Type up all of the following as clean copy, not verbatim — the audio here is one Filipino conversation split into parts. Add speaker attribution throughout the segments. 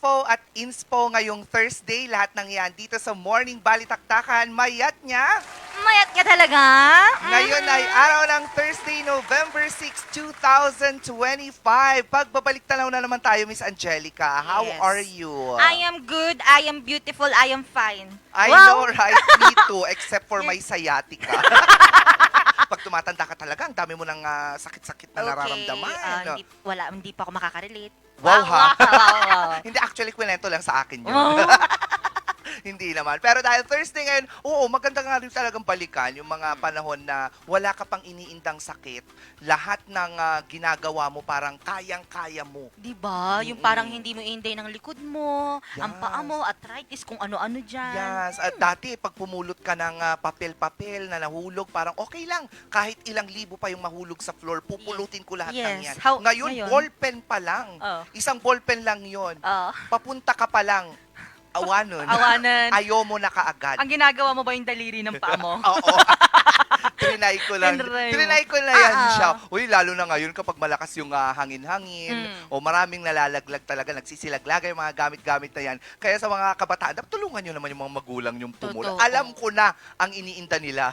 Speaker 1: info at inspo ngayong Thursday. Lahat ng yan dito sa Morning Balitaktakan. Mayat niya.
Speaker 2: Mayat ka talaga?
Speaker 1: Ngayon ay araw ng Thursday, November 6, 2025. Pagbabalik tanaw na naman tayo, Miss Angelica. How
Speaker 2: Yes.
Speaker 1: are you?
Speaker 2: I am good, I am beautiful, I am fine.
Speaker 1: I
Speaker 2: Wow.
Speaker 1: know, right? Me too, except for my sciatica. Pag tumatanda ka talaga, ang dami mo ng sakit-sakit na nararamdaman.
Speaker 2: Hindi pa ako makakarelate.
Speaker 1: Wow, ha?
Speaker 2: Wow.
Speaker 1: Hindi, actually, kwento lang sa akin yun.
Speaker 2: Wow.
Speaker 1: Hindi naman. Pero dahil Thursday ngayon, oo, maganda nga rin talagang balikan yung mga panahon na wala ka pang iniindang sakit. Lahat ng ginagawa mo parang kayang-kaya mo.
Speaker 2: Diba? Yung parang hindi mo inday ng likod mo, ang
Speaker 1: Yes.
Speaker 2: paa mo, arthritis, kung ano-ano dyan.
Speaker 1: Yes. At dati, pag pumulot ka ng papel-papel na nahulog, parang okay lang. Kahit ilang libo pa yung mahulog sa floor, pupulutin ko lahat ng yan.
Speaker 2: Yes. Ngayon?
Speaker 1: Ngayon, ballpen pa lang.
Speaker 2: Oh.
Speaker 1: Isang ballpen lang yon.
Speaker 2: Oh.
Speaker 1: Papunta ka pa lang. Awanon.
Speaker 2: Awanan.
Speaker 1: Ayaw mo na kaagad.
Speaker 2: Ang ginagawa mo ba yung daliri ng paa mo?
Speaker 1: Oo. Trinay ko lang.
Speaker 2: Tinry mo.
Speaker 1: Trinay ko na yan
Speaker 2: Ah.
Speaker 1: siya. Uy, lalo na ngayon kapag malakas yung hangin-hangin o maraming nalalaglag talaga, nagsisilaglag yung mga gamit-gamit na yan. Kaya sa mga kabataan, tulungan nyo naman yung mga magulang yung pumula.
Speaker 2: Totoo.
Speaker 1: Alam ko na ang iniinda nila.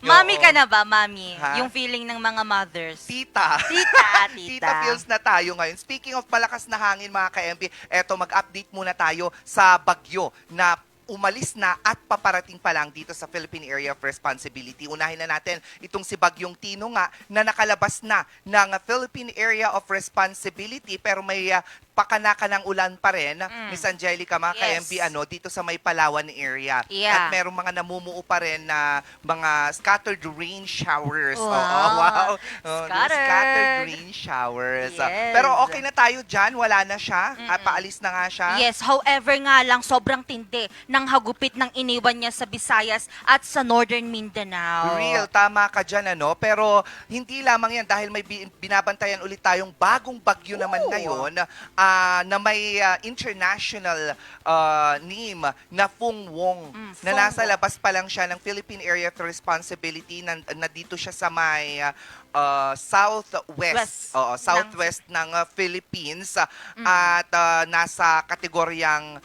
Speaker 2: Mami
Speaker 1: Oo.
Speaker 2: ka na ba, mami?
Speaker 1: Ha?
Speaker 2: Yung feeling ng mga mothers.
Speaker 1: Tita.
Speaker 2: Tita.
Speaker 1: Tita feels na tayo ngayon. Speaking of malakas na hangin, mga ka-MB, eto mag-update muna tayo sa bagyo na umalis na at paparating pa lang dito sa Philippine Area of Responsibility. Unahin na natin itong si Bagyong Tino nga na nakalabas na ng Philippine Area of Responsibility pero may pakana ng ulan pa rin. Miss Angelica, mga
Speaker 2: Yes.
Speaker 1: ka-MB, dito sa may Palawan area.
Speaker 2: Yeah.
Speaker 1: At merong mga namumuo pa rin na mga scattered rain showers.
Speaker 2: Wow.
Speaker 1: Oo, wow. Scattered
Speaker 2: Scattered.
Speaker 1: rain showers.
Speaker 2: Yes.
Speaker 1: Pero okay na tayo dyan. Wala na siya. Paalis na nga siya.
Speaker 2: Yes, however nga lang, sobrang tindi ng hagupit ng iniwan niya sa Visayas at sa Northern Mindanao.
Speaker 1: Real, tama ka dyan, Pero hindi lamang yan dahil may binabantayan ulit tayong bagong bagyo naman ngayon na may international name na Fung Wong na
Speaker 2: Fung
Speaker 1: nasa
Speaker 2: Wong.
Speaker 1: labas pa lang siya ng Philippine Area of Responsibility na dito siya sa may southwest.
Speaker 2: West.
Speaker 1: Oo, southwest ng Philippines at nasa kategoryang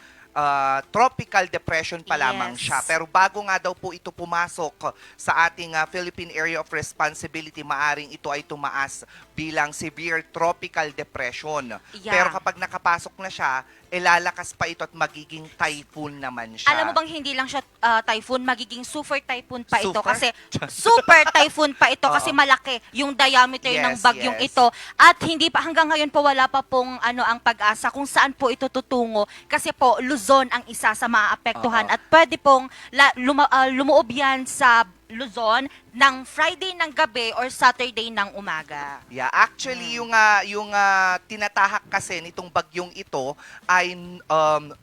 Speaker 1: tropical depression pa lamang
Speaker 2: Yes.
Speaker 1: siya. Pero bago nga daw po ito pumasok sa ating Philippine Area of Responsibility, maaring ito ay tumaas bilang severe tropical depression.
Speaker 2: Yeah.
Speaker 1: Pero kapag nakapasok na siya, lalakas pa ito at magiging typhoon naman siya.
Speaker 2: Alam mo bang hindi lang siya typhoon, magiging super typhoon pa ito
Speaker 1: Super?
Speaker 2: kasi super typhoon pa ito kasi
Speaker 1: Oo.
Speaker 2: malaki yung diameter ng
Speaker 1: Yes,
Speaker 2: bagyong
Speaker 1: yes.
Speaker 2: ito at hindi pa hanggang ngayon po wala pa pong ang pag-asa kung saan po ito tutungo kasi po Luzon ang isa sa maaapektuhan
Speaker 1: Oo.
Speaker 2: at pwede pong lumuob yan sa Luzon ng Friday ng gabi or Saturday ng umaga.
Speaker 1: Yeah, actually yung tinatahak kasi nitong bagyong ito ay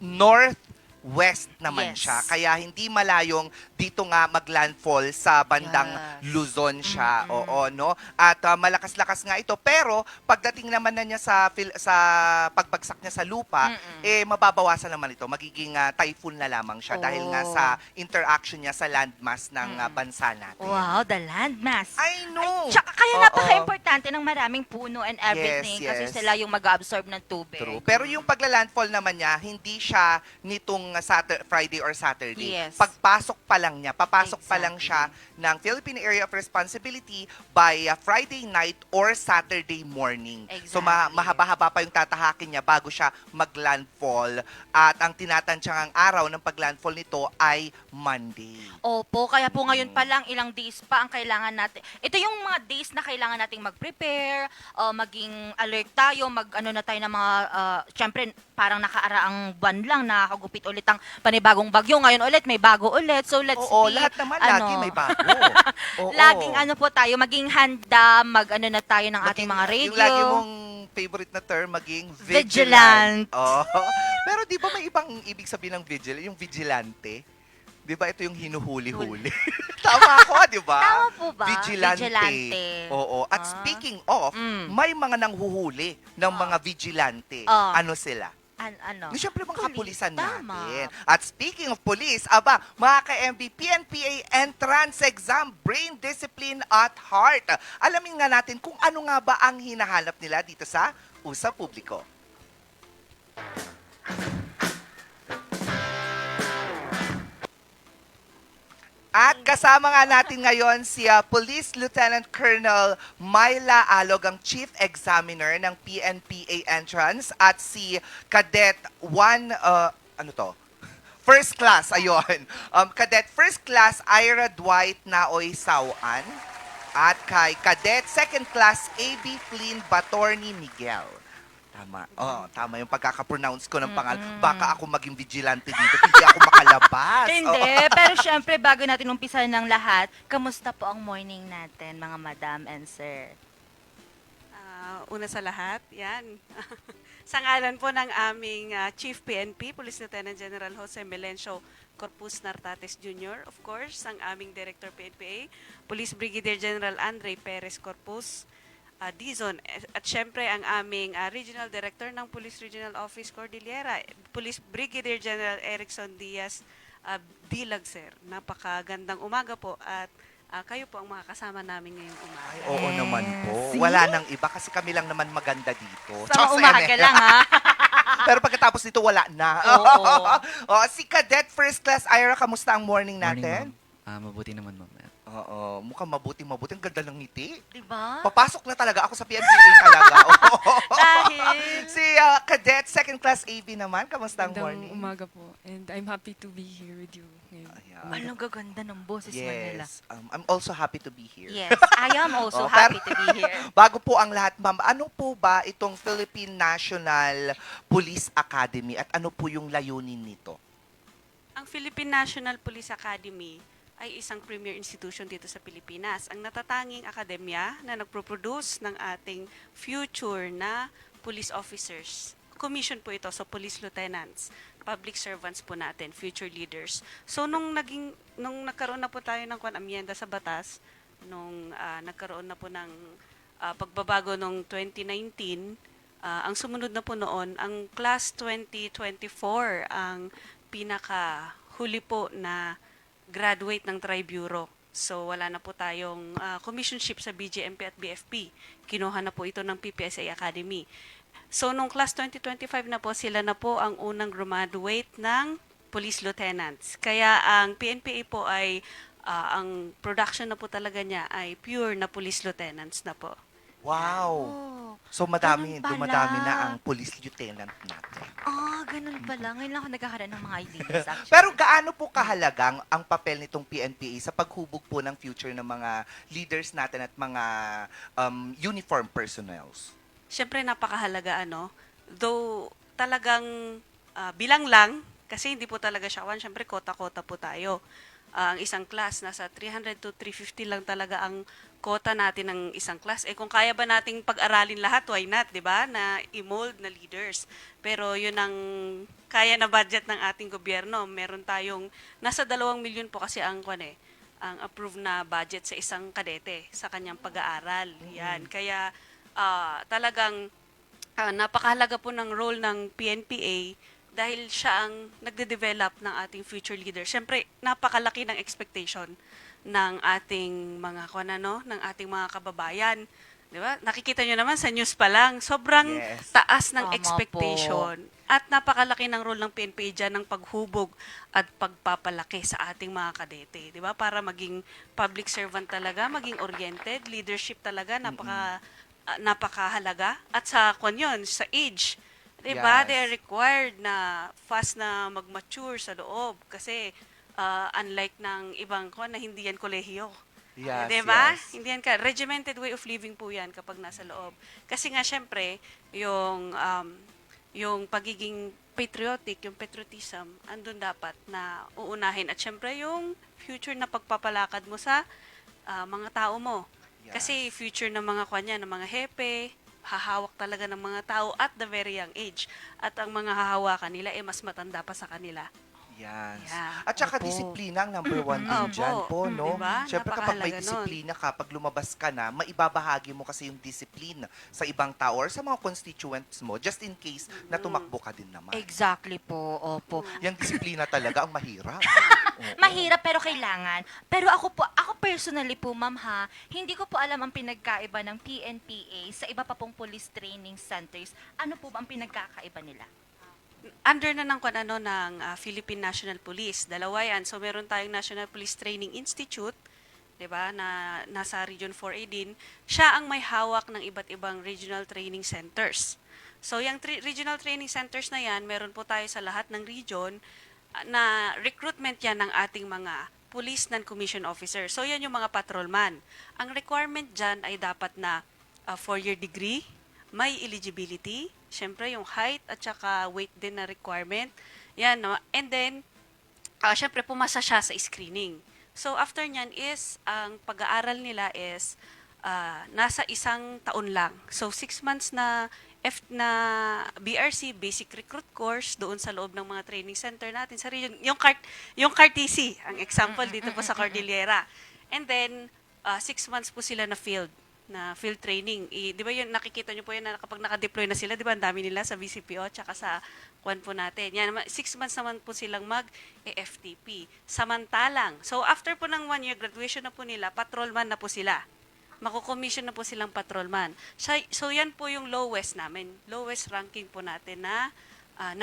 Speaker 1: northwest naman
Speaker 2: Yes.
Speaker 1: siya. Kaya hindi malayong dito nga maglandfall sa bandang
Speaker 2: Yes.
Speaker 1: Luzon siya. Oo, no? At malakas-lakas nga ito. Pero pagdating naman na niya sa pagbagsak niya sa lupa, mababawasan naman ito. Magiging typhoon na lamang siya dahil nga
Speaker 2: Oh.
Speaker 1: sa interaction niya sa landmass ng bansa natin.
Speaker 2: Wow, the landmass.
Speaker 1: I know!
Speaker 2: Tsaka kaya
Speaker 1: Oo.
Speaker 2: napaka-importante ng maraming puno and everything
Speaker 1: Yes,
Speaker 2: kasi
Speaker 1: yes.
Speaker 2: sila yung mag-absorb ng tubig.
Speaker 1: True. Pero yung pagla-landfall naman niya, hindi siya nitong Friday or Saturday.
Speaker 2: Yes.
Speaker 1: Pagpasok pa lang niya, papasok pa lang siya ng Philippine Area of Responsibility by Friday night or Saturday morning. So
Speaker 2: Exactly.
Speaker 1: mahaba-haba pa yung tatahakin niya bago siya mag-landfall. At ang tinatantsyang araw ng pag-landfall nito ay Monday.
Speaker 2: Opo, kaya po ngayon pa lang ilang days pa ang kailangan natin. Ito yung mga days na kailangan nating mag-prepare, maging alert tayo, mag-ano na tayo ng mga, syempre parang nakaaraang buwan lang, nakakagupit ulit ang panibagong bagyo. Ngayon ulit, may bago ulit. So let's
Speaker 1: Oo,
Speaker 2: be,
Speaker 1: lahat naman lagi may bago. Oo.
Speaker 2: laging po tayo, maging handa, mag-ano na tayo ng ating mga radio.
Speaker 1: Yung lagi mong favorite na term, maging
Speaker 2: Vigilant.
Speaker 1: vigilant. Oh. Pero di ba may ibang ibig sabihin ng vigil? Yung vigilante? Di ba ito yung hinuhuli-huli? Tama ako, di ba?
Speaker 2: Tama po ba?
Speaker 1: Vigilante.
Speaker 2: Vigilante.
Speaker 1: Oo. At speaking of, may mga nanghuhuli ng mga vigilante.
Speaker 2: Ah.
Speaker 1: Ano sila?
Speaker 2: Ano?
Speaker 1: Yung syempre mga
Speaker 2: Pulis.
Speaker 1: kapulisan
Speaker 2: Tama.
Speaker 1: natin. At speaking of police, mga ka-MB, PNPA entrance exam, brain discipline at heart. Alamin nga natin kung ano nga ba ang hinahanap nila dito sa Usap Publiko. At kasama nga natin ngayon si Police Lieutenant Colonel Myla Alog, ang Chief Examiner ng PNPA Entrance, at si Cadet First Class, ayun. Cadet First Class Ira Dwight Naoy Sawan, at kay Cadet Second Class AB Flynn Batorni Miguel. Tama. Oh, tama yung pagkaka-pronounce ko ng pangalan. Baka ako maging vigilante dito, hindi ako makalabas.
Speaker 2: Hindi, pero syempre bago natin umpisahan ng lahat, kamusta po ang morning natin, mga madam and sir?
Speaker 3: Una sa lahat, yan. Sa ngalan po ng aming Chief PNP, Police Lieutenant General Jose Melencio Corpus Nartates Jr., of course, ang aming Director PNPA, Police Brigadier General Andre Perez Corpus, Dizon, at syempre ang aming Regional Director ng Police Regional Office Cordillera, Police Brigadier General Erickson Diaz Dilag, sir. Napakagandang umaga po at kayo po ang mga kasama namin ngayong umaga.
Speaker 1: Ay, oo naman po.
Speaker 2: See?
Speaker 1: Wala nang iba kasi kami lang naman maganda dito.
Speaker 2: Sa
Speaker 1: Diyos,
Speaker 2: umaga
Speaker 1: eme.
Speaker 2: lang, ha?
Speaker 1: Pero pagkatapos nito, wala na.
Speaker 2: Oo.
Speaker 1: Si Cadet First Class Ira, kamusta ang morning natin?
Speaker 4: Mabuti naman, ma'am.
Speaker 1: Oo, mukhang mabuti. Ang ganda ng ngiti.
Speaker 2: Diba?
Speaker 1: Papasok na talaga ako sa PNPA talaga.
Speaker 2: Dahil...
Speaker 1: Si Cadet Second Class AV naman, kamusta ang morning?
Speaker 5: Magandang umaga po. And I'm happy to be here with you ngayon.
Speaker 1: Ayan.
Speaker 5: umaga.
Speaker 2: Anong gaganda ng boses Manila.
Speaker 1: Yes. I'm also happy to be here.
Speaker 2: Yes, I am also
Speaker 1: Oh,
Speaker 2: happy
Speaker 1: pero-
Speaker 2: to be here.
Speaker 1: Bago po ang lahat, ma'am, ano po ba itong Philippine National Police Academy at ano po yung layunin nito?
Speaker 3: Ang Philippine National Police Academy ay isang premier institution dito sa Pilipinas. Ang natatanging akademya na nagpo-produce ng ating future na police officers. Commission po ito, so police lieutenants, public servants po natin, future leaders. So nung nagkaroon na po tayo ng amyenda sa batas, nung nagkaroon na po ng pagbabago nung 2019, ang sumunod na po noon, ang class 2024 ang pinaka huli po na graduate ng Tri-Bureau. So wala na po tayong commissionship sa BGMP at BFP. Kinuha na po ito ng PPSA Academy. So nung class 2025 na po, sila na po ang unang graduate ng police lieutenants. Kaya ang PNPA po ay ang production na po talaga niya ay pure na police lieutenants na po.
Speaker 1: Wow!
Speaker 2: Oh,
Speaker 1: So madami,
Speaker 2: ganun pala.
Speaker 1: dumadami na ang police lieutenant natin.
Speaker 2: ganun pala. Ngayon lang ako nagkakaroon ng mga ideas actually.
Speaker 1: Pero gaano po kahalagang ang papel nitong PNPA sa paghubog po ng future ng mga leaders natin at mga uniform personnels?
Speaker 3: Siyempre napakahalaga though talagang bilang lang, kasi hindi po talaga siya one, siyempre kota-kota po tayo. Ang isang class, nasa 300 to 350 lang talaga ang kota natin ng isang class. Kung kaya ba nating pag-aralin lahat, why not, di ba? Na i-mold na leaders. Pero yun ang kaya na budget ng ating gobyerno. Meron tayong, nasa 2 milyon po kasi ang approved na budget sa isang kadete sa kanyang pag-aaral. Yan. Kaya talagang napakahalaga po ng role ng PNPA dahil siya ang nagde-develop ng ating future leader. Siyempre, napakalaki ng expectation ng ating mga ng ating mga kababayan. 'Di ba? Nakikita niyo naman sa news pa lang, sobrang
Speaker 1: Yes.
Speaker 3: taas ng
Speaker 2: Tama
Speaker 3: expectation. At napakalaki ng role ng PNPA dyan ng paghubog at pagpapalaki sa ating mga kadete. 'Di ba? Para maging public servant talaga, maging oriented, leadership talaga, napakahalaga. At sa sa age, 'di ba?
Speaker 1: Yes.
Speaker 3: They are required na fast na mag-mature sa loob kasi unlike ng ibang na hindi yan kolehiyo.
Speaker 1: Yes,
Speaker 3: 'Di ba?
Speaker 1: yes.
Speaker 3: Hindi yan regimented way of living po yan kapag nasa loob. Kasi nga syempre, yung pagiging patriotic, yung patriotism, andun dapat na uunahin. At syempre, yung future na pagpapalakad mo sa mga tao mo.
Speaker 1: Yes.
Speaker 3: Kasi future ng mga ng mga hepe, hahawak talaga ng mga tao at the very young age. At ang mga hahawakan nila mas matanda pa sa kanila.
Speaker 1: Yes.
Speaker 3: Yeah.
Speaker 1: At saka
Speaker 2: Opo.
Speaker 1: disiplina ang number one din
Speaker 3: Opo.
Speaker 1: dyan po, no?
Speaker 3: Diba?
Speaker 1: Siyempre kapag may
Speaker 3: Napakahalaga nun.
Speaker 1: disiplina ka, pag lumabas ka na, maibabahagi mo kasi yung disiplina sa ibang tao or sa mga constituents mo, just in case na tumakbo ka din naman.
Speaker 2: Exactly po, opo.
Speaker 1: Yung disiplina talaga ang mahirap. Oo.
Speaker 2: Mahirap pero kailangan. Pero ako personally po, ma'am ha, hindi ko po alam ang pinagkaiba ng PNPA sa iba pa pong police training centers. Ano po ba ang pinagkakaiba nila?
Speaker 3: under na ng Philippine National Police. Dalawa yan. So meron tayong National Police Training Institute, 'di ba, na nasa Region 4A din. Siya ang may hawak ng iba't ibang regional training centers. So yung regional training centers na yan, meron po tayo sa lahat ng region na recruitment yan ng ating mga police non-commissioned officer. So yan yung mga patrolman. Ang requirement dyan ay dapat na 4-year degree, may eligibility, syempre yung height at saka weight din na requirement. Yan, no? And then, syempre pumasa siya sa screening. So after nyan is, ang pag-aaral nila is nasa 1 taon lang. So 6 months na BRC, Basic Recruit Course, doon sa loob ng mga training center natin sa region. Yung CARTC, ang example dito po sa Cordillera. And then, 6 months po sila na field training. Di ba yun, nakikita nyo po yan na kapag naka-deploy na sila, di ba, ang dami nila sa BCPO, tsaka sa kwan po natin. Yan, 6 months naman po silang mag-FTP. Samantalang, so after po ng 1 year graduation na po nila, patrolman na po sila. Makukommission na po silang patrolman. So yan po yung lowest namin. Lowest ranking po natin na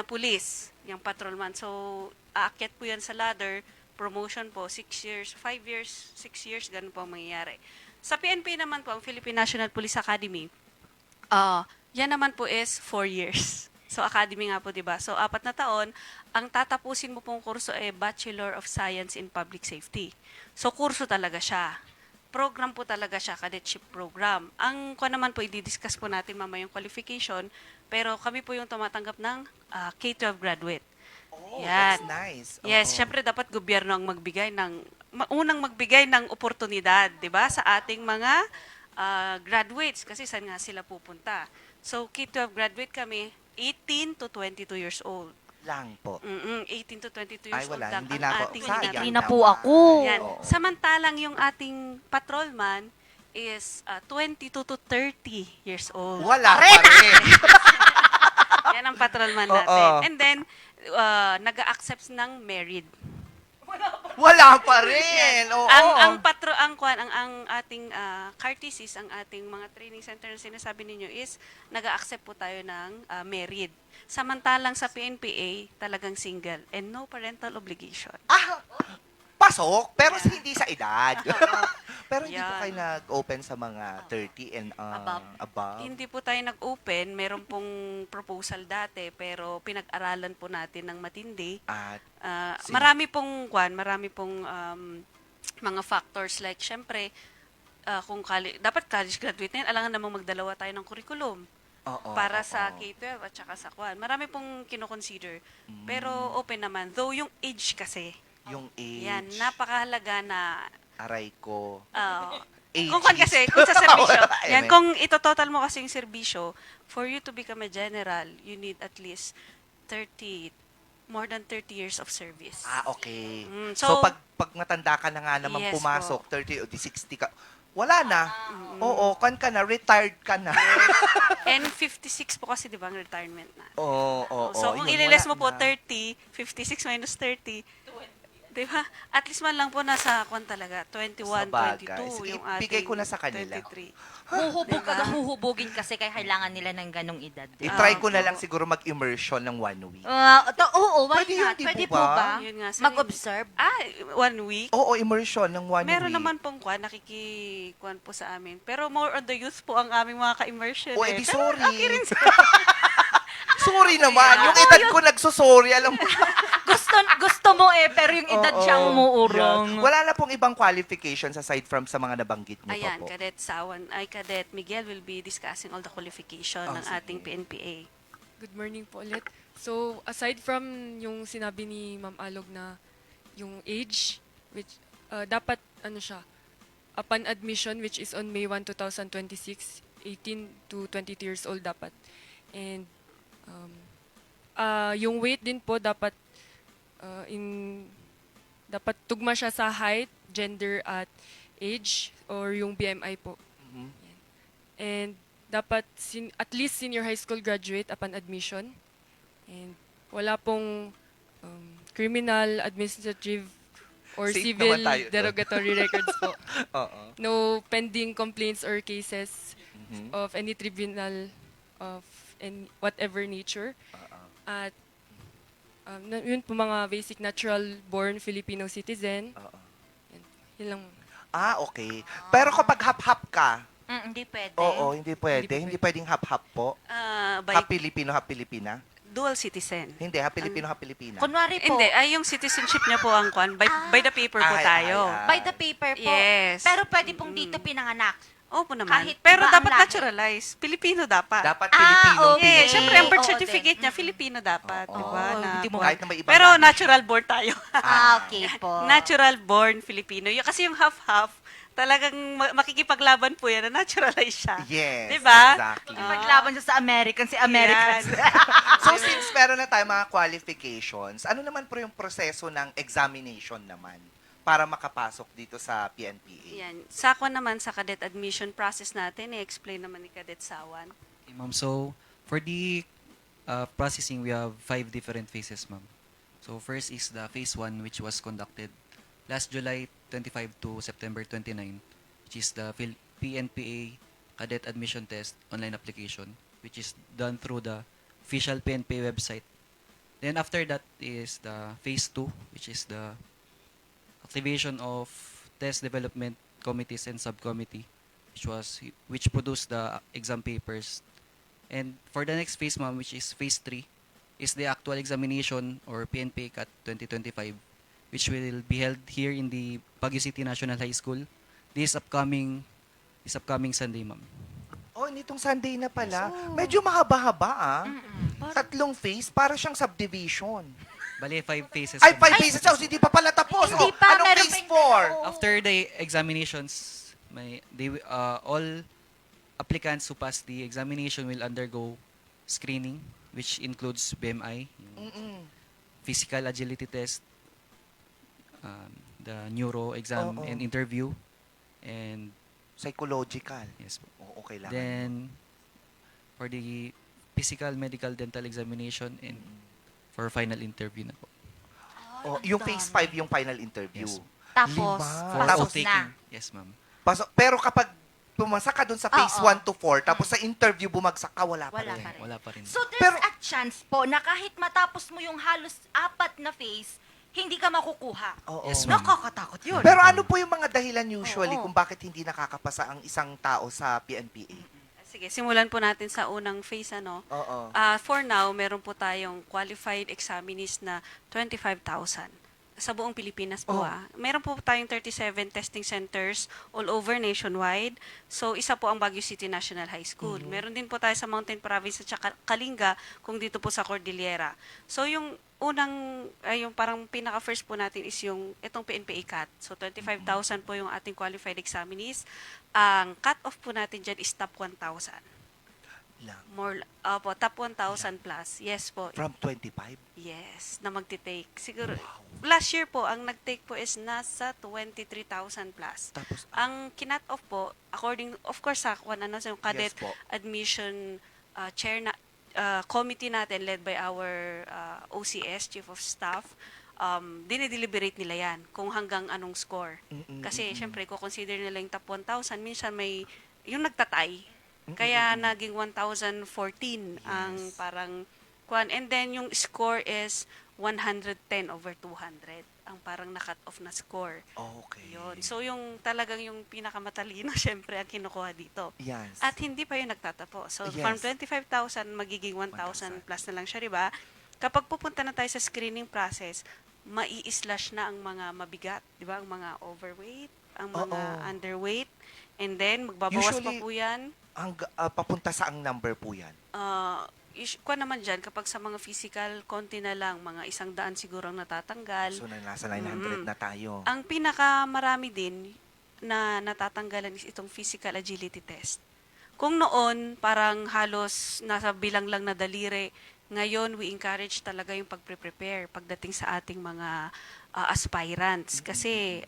Speaker 3: police, yung patrolman. So aakyat po yan sa ladder, promotion po, 6 years, 5 years, 6 years, ganun po ang mangyayari. Sa PNP naman po, ang Philippine National Police Academy, yan naman po is 4 years. So academy nga po, di ba? So 4 na taon, ang tatapusin mo pong kurso ay Bachelor of Science in Public Safety. So kurso talaga siya. Program po talaga siya, cadetship program. Ang naman po, i-discuss po natin mamaya yung qualification, pero kami po yung tumatanggap ng K-12 graduate.
Speaker 1: Oh,
Speaker 3: Yan.
Speaker 1: that's nice.
Speaker 3: Yes,
Speaker 1: Oo.
Speaker 3: syempre dapat gobyerno ang unang magbigay ng oportunidad, 'di ba, sa ating mga graduates kasi saan nga sila pupunta. So K-12 graduate kami, 18 to 22 years old.
Speaker 1: Lang po.
Speaker 3: 18 to 22 years
Speaker 1: Ay, wala.
Speaker 3: old lang
Speaker 1: Hindi
Speaker 3: ang
Speaker 1: na ako.
Speaker 3: ating
Speaker 1: Sayang
Speaker 2: Hindi
Speaker 3: ginagawa.
Speaker 2: na po
Speaker 1: naman.
Speaker 2: ako.
Speaker 3: Yan.
Speaker 1: Oo.
Speaker 3: Samantalang yung ating patrolman is 22 to 30 years old.
Speaker 1: Wala pa rin.
Speaker 3: Yan ang patrolman
Speaker 1: Oo.
Speaker 3: natin. And then, nag-a-accept ng married.
Speaker 1: Wala pa rin. Oo.
Speaker 3: Ang ating CARTCs, ang ating mga training center na sinasabi ninyo is nag-a-accept po tayo ng married. Samantalang sa PNPA, talagang single and no parental obligation.
Speaker 1: Pasok, pero hindi sa edad. Pero hindi po
Speaker 3: Yan.
Speaker 1: kayo nag-open sa mga 30 and above.
Speaker 3: Hindi po tayo nag-open, meron pong proposal dati pero pinag-aralan po natin ng matindi.
Speaker 1: At
Speaker 3: Marami pong mga factors like syempre dapat college graduate na yan, alangan namang magdalawa tayo ng curriculum. Para sa K-12 at saka sa Kwan. Marami pong kino-consider. Pero open naman. Though yung age kasi,
Speaker 1: yung age.
Speaker 3: yan, napakahalaga na
Speaker 1: Aray ko.
Speaker 3: kung
Speaker 1: Ageist.
Speaker 3: kung sa serbisyo,
Speaker 1: Wala,
Speaker 3: yan,
Speaker 1: eme.
Speaker 3: kung itototal mo kasi yung serbisyo, for you to become a general, you need at least more than 30 years of service.
Speaker 1: Okay.
Speaker 3: So,
Speaker 1: So, pag matanda ka na nga naman
Speaker 3: Yes
Speaker 1: pumasok,
Speaker 3: po.
Speaker 1: 30 o di 60 ka, wala na. Oo, kan ka na, retired ka na.
Speaker 3: And 56 po kasi, di ba, ang retirement na.
Speaker 1: Oo.
Speaker 3: So, kung
Speaker 1: yun,
Speaker 3: ililes
Speaker 1: wala
Speaker 3: mo po
Speaker 1: na.
Speaker 3: 30, 56 minus 30, di ba? At least man lang po nasa kwan talaga, 21,
Speaker 1: Sabagay.
Speaker 3: 22,
Speaker 1: Sige,
Speaker 3: yung ating
Speaker 1: bigay ko na sa kanila.
Speaker 3: 23.
Speaker 2: Huhubugin kasi kaya kailangan nila ng ganong edad.
Speaker 1: I-try ko na lang siguro mag-immersion ng 1 week.
Speaker 2: Oo, why
Speaker 1: Pwede yun,
Speaker 2: not?
Speaker 1: di
Speaker 2: Pwede
Speaker 1: po
Speaker 2: po
Speaker 1: ba?
Speaker 2: ba?
Speaker 3: Yun nga, sabi-
Speaker 2: Mag-observe?
Speaker 3: 1 week?
Speaker 1: Oo, immersion ng 1 week.
Speaker 3: Meron naman pong kwan, nakikikuan po sa amin. Pero more on the youth po ang aming mga ka-immersion.
Speaker 1: O, edi
Speaker 3: Pero
Speaker 1: sorry.
Speaker 3: okay rin
Speaker 1: Sorry naman. Yung edad ko nagsusorry. Alam mo.
Speaker 2: Gusto mo pero yung edad
Speaker 1: Oo,
Speaker 2: siyang umuurong.
Speaker 1: yan. Wala na pong ibang qualifications aside from sa mga nabanggit niyo
Speaker 3: Ayan,
Speaker 1: po.
Speaker 3: Cadet Miguel will be discussing all the qualification ng
Speaker 1: sige.
Speaker 3: ating PNPA.
Speaker 5: Good morning po ulit. So, aside from yung sinabi ni Ma'am Alog na yung age, which dapat, upon admission, which is on May 1, 2026, 18 to 22 years old dapat. And yung weight din po dapat dapat tugma siya sa height, gender at age or yung BMI po.
Speaker 1: Mhm.
Speaker 5: And dapat at least senior high school graduate upon admission. And wala pong criminal, administrative or
Speaker 1: Safe
Speaker 5: civil
Speaker 1: naman tayo doon.
Speaker 5: derogatory records po.
Speaker 1: Oo.
Speaker 5: No pending complaints or cases
Speaker 1: Mhm.
Speaker 5: of any tribunal of any whatever nature. At Yun po mga basic natural-born Filipino citizen.
Speaker 1: Oo.
Speaker 5: Yun lang.
Speaker 1: Okay. Pero kapag hap-hap ka,
Speaker 2: Hindi pwede.
Speaker 1: oo, hindi pwede.
Speaker 5: Hindi
Speaker 1: Hindi pwedeng hap-hap po.
Speaker 3: By
Speaker 1: Hap Pilipino, hap Pilipina.
Speaker 3: dual citizen.
Speaker 1: Hindi, hap Pilipino, hap Pilipina.
Speaker 2: Kunwari po,
Speaker 3: Hindi, ay yung citizenship niya po ang kwan. By the paper po
Speaker 1: Ay,
Speaker 3: tayo.
Speaker 1: ay, ay.
Speaker 2: by the paper po.
Speaker 3: Yes.
Speaker 2: Pero pwede pong dito pinanganak.
Speaker 3: Opo naman.
Speaker 2: Kahit
Speaker 3: Pero
Speaker 2: iba ang
Speaker 3: dapat
Speaker 2: lahi.
Speaker 3: naturalize. Pilipino dapat.
Speaker 1: Dapat Pilipino.
Speaker 2: okay.
Speaker 3: Yes, syempre ang birth
Speaker 2: Oo,
Speaker 3: certificate
Speaker 2: din.
Speaker 3: niya, Filipino dapat.
Speaker 1: Oo.
Speaker 3: Di ba?
Speaker 2: Hindi mo-
Speaker 1: Kahit na may ibang
Speaker 3: Pero
Speaker 1: language.
Speaker 3: natural born tayo.
Speaker 2: Okay po.
Speaker 3: Natural born Filipino. Kasi yung half-half, talagang makikipaglaban po yan na naturalize siya.
Speaker 1: Yes,
Speaker 3: Diba?
Speaker 1: exactly.
Speaker 2: Paglaban siya sa American, si Americans.
Speaker 1: So since meron na tayo mga qualifications, ano naman po yung proseso ng examination naman para makapasok dito sa PNPA?
Speaker 3: Yan. Sa ako naman, sa cadet admission process natin, i-explain naman ni Cadet Sawan.
Speaker 4: Okay, ma'am. So, for the processing, we have 5 different phases, ma'am. So, first is the phase 1, which was conducted last July 25 to September 29, which is the PNPA Cadet Admission Test online application, which is done through the official PNPA website. Then, after that is the phase 2, which is the activation of test development committees and subcommittee, which produced the exam papers. And for the next phase, ma'am, which is phase 3, is the actual examination or PNPA CAT 2025, which will be held here in the Baguio City National High School this upcoming Sunday, ma'am.
Speaker 1: Oh, nitong Sunday na pala. Medyo mahaba-haba ah. 3 phase, para siyang subdivision.
Speaker 4: Bale, 5 phases.
Speaker 1: Ay,
Speaker 4: ma'am.
Speaker 1: 5 phases. Oh, hindi pa pala tapos.
Speaker 2: Hindi
Speaker 1: Oh,
Speaker 2: pa,
Speaker 1: anong
Speaker 2: meron
Speaker 1: phase
Speaker 2: pa-
Speaker 1: 4?
Speaker 4: After the examinations, all applicants who pass the examination will undergo screening, which includes BMI, yung physical agility test, the neuro exam
Speaker 1: Oo.
Speaker 4: and interview, and
Speaker 1: Psychological.
Speaker 4: yes po.
Speaker 1: Oo, kailangan.
Speaker 4: Then, for the physical, medical, dental examination, and for final interview na po.
Speaker 1: Oh, yung phase 5 yung final interview.
Speaker 4: Yes.
Speaker 2: Tapos,
Speaker 1: Lima.
Speaker 4: For
Speaker 1: Tapos
Speaker 2: pasok na.
Speaker 4: taking, yes ma'am.
Speaker 1: Pero kapag pumasa ka dun sa phase
Speaker 2: Oo.
Speaker 1: 1 to 4, tapos sa interview bumagsak ka, wala pa
Speaker 2: Wala
Speaker 1: rin.
Speaker 2: pa rin.
Speaker 4: Wala pa rin.
Speaker 2: So there's
Speaker 1: Pero-
Speaker 2: a chance po na kahit matapos mo yung halos 4 na phase, hindi ka makukuha.
Speaker 1: Oo.
Speaker 4: Yes, ma'am.
Speaker 2: Nakakatakot yun.
Speaker 1: Pero ano po yung mga dahilan usually
Speaker 2: Oo.
Speaker 1: kung bakit hindi nakakapasa ang isang tao sa PNPA?
Speaker 3: Sige, simulan po natin sa unang phase, ano.
Speaker 1: Oo.
Speaker 3: For now, meron po tayong qualified examinees na 25,000 sa buong Pilipinas po.
Speaker 1: Oh.
Speaker 3: Meron po tayong 37 testing centers all over nationwide. So, isa po ang Baguio City National High School. Meron din po tayo sa Mountain Province at saka Kalinga, kung dito po sa Cordillera. So, yung yung parang pinaka-first po natin is yung itong PNPA CAT. So, 25,000 po yung ating qualified examinees. Ang cut-off po natin dyan is top 1,000.
Speaker 1: Lang.
Speaker 3: Top 1,000 plus. Yes po.
Speaker 1: From 25?
Speaker 3: Yes, na magti-take. Siguro, last year po, ang nag-take po is nasa 23,000 plus.
Speaker 1: Tapos,
Speaker 3: Ang kinat off po, according, of course, sa yung cadet
Speaker 1: Yes po.
Speaker 3: admission chair na, committee natin led by our OCS, Chief of Staff, dinideliberate nila yan kung hanggang anong score. Kasi, syempre, consider nila yung top 1,000. Minsan may, yung nagtatay. Kaya naging 1,014 ang parang kwan. And then yung score is 110 over 200 ang parang na-cut off na score.
Speaker 1: okay.
Speaker 3: Yun. So yung talagang yung pinakamatalino syempre ang kinukuha dito.
Speaker 1: Yes.
Speaker 3: At hindi pa yung nagtatapo. So
Speaker 1: Yes.
Speaker 3: from 25,000 magiging 1,000 plus na lang siya, 'di ba? Kapag pupunta na tayo sa screening process, mai-slash na ang mga mabigat, 'di ba? Ang mga overweight, ang mga
Speaker 1: Oo.
Speaker 3: underweight, and then magbabawas pa
Speaker 1: Usually,
Speaker 3: po 'yan.
Speaker 1: Papunta sa ang number po yan.
Speaker 3: Kuha naman dyan, kapag sa mga physical, konti na lang, mga 100 siguro ang natatanggal.
Speaker 1: So, nasa 900 na tayo.
Speaker 3: Ang pinakamarami din na natatanggalan is itong physical agility test. Kung noon, parang halos nasa bilang lang na daliri, ngayon we encourage talaga yung pagpre-prepare pagdating sa ating mga aspirants. Kasi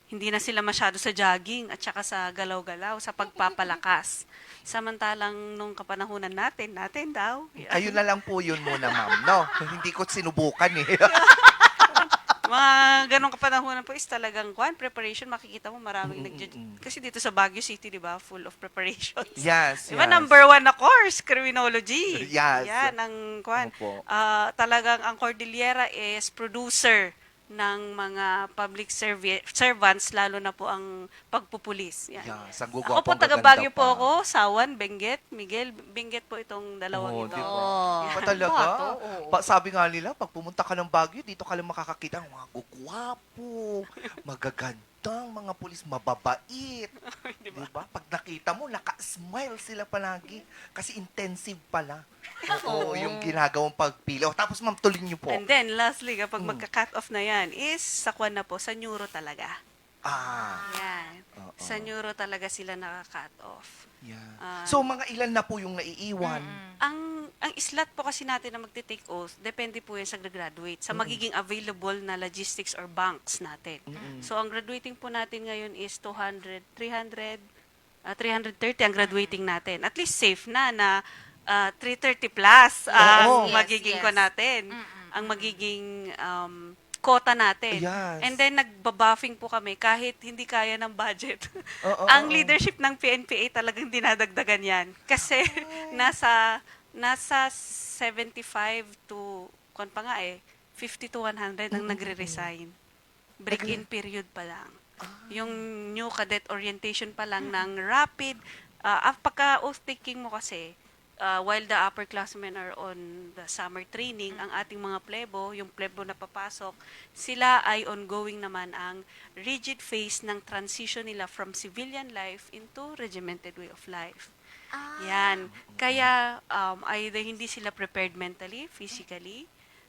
Speaker 3: hindi na sila masyado sa jogging at saka sa galaw-galaw, sa pagpapalakas. Samantalang nung kapanahunan natin daw.
Speaker 1: Ayun na lang po yun muna, ma'am. No, hindi ko sinubukan eh.
Speaker 3: Mga ganong kapanahunan po is talagang preparation. Makikita mo maraming kasi dito sa Baguio City, di ba, full of preparations.
Speaker 1: Yes,
Speaker 3: Diba,
Speaker 1: yes.
Speaker 3: number one na course, criminology.
Speaker 1: Yes.
Speaker 3: Yan, ang
Speaker 1: Opo.
Speaker 3: talagang ang Cordillera is producer ng mga public servants, lalo na po ang pagpupulis. Yan.
Speaker 1: Yes, ang
Speaker 3: Ako po,
Speaker 1: gugwapong
Speaker 3: taga
Speaker 1: gaganda
Speaker 3: Baguio po
Speaker 1: pa.
Speaker 3: ako, Sawan, Benguet, Miguel. Benguet po itong dalawang ito.
Speaker 1: di ba?
Speaker 2: Oh.
Speaker 1: Ba talaga? Sabi nga nila, pag pumunta ka ng Baguio, dito ka lang makakakita ng mga gugwapo, magagandang mga pulis, mababait.
Speaker 3: Diba?
Speaker 1: Diba? Pag nakita mo, naka-smile sila palagi. Kasi intensive pala. Oo, yung ginagawang pagpili. O, tapos ma'am, tuloy niyo po.
Speaker 3: And then, lastly, kapag magka-cut off na yan, is sa kwan na po, sa neuro talaga. Yan.
Speaker 1: Oo.
Speaker 3: Sa neuro talaga sila naka-cut off.
Speaker 1: Yeah. So, mga ilan na po yung naiiwan?
Speaker 3: Ang islat po kasi natin na magte-take oath, depende po yan sa graduate, sa magiging available na logistics or banks natin. So, ang graduating po natin ngayon is 330 ang graduating natin. At least safe na 330 plus ang
Speaker 1: Oo.
Speaker 3: magiging
Speaker 2: Yes,
Speaker 3: ko natin. Ang magiging quota natin.
Speaker 1: Yes.
Speaker 3: And then nagbabuffing po kami kahit hindi kaya ng budget.
Speaker 1: Oo,
Speaker 3: Ang
Speaker 1: oo.
Speaker 3: leadership ng PNPA talagang dinadagdagan yan. Kasi nasa 75 to, 50 to 100 ang nagre-resign. Break-in period pa lang. Yung new cadet orientation pa lang ng rapid, pagka oath-taking mo kasi, while the upperclassmen are on the summer training, ang ating mga plebo, yung plebo na papasok, sila ay ongoing naman ang rigid phase ng transition nila from civilian life into regimented way of life. Yan. Kaya either hindi sila prepared mentally, physically,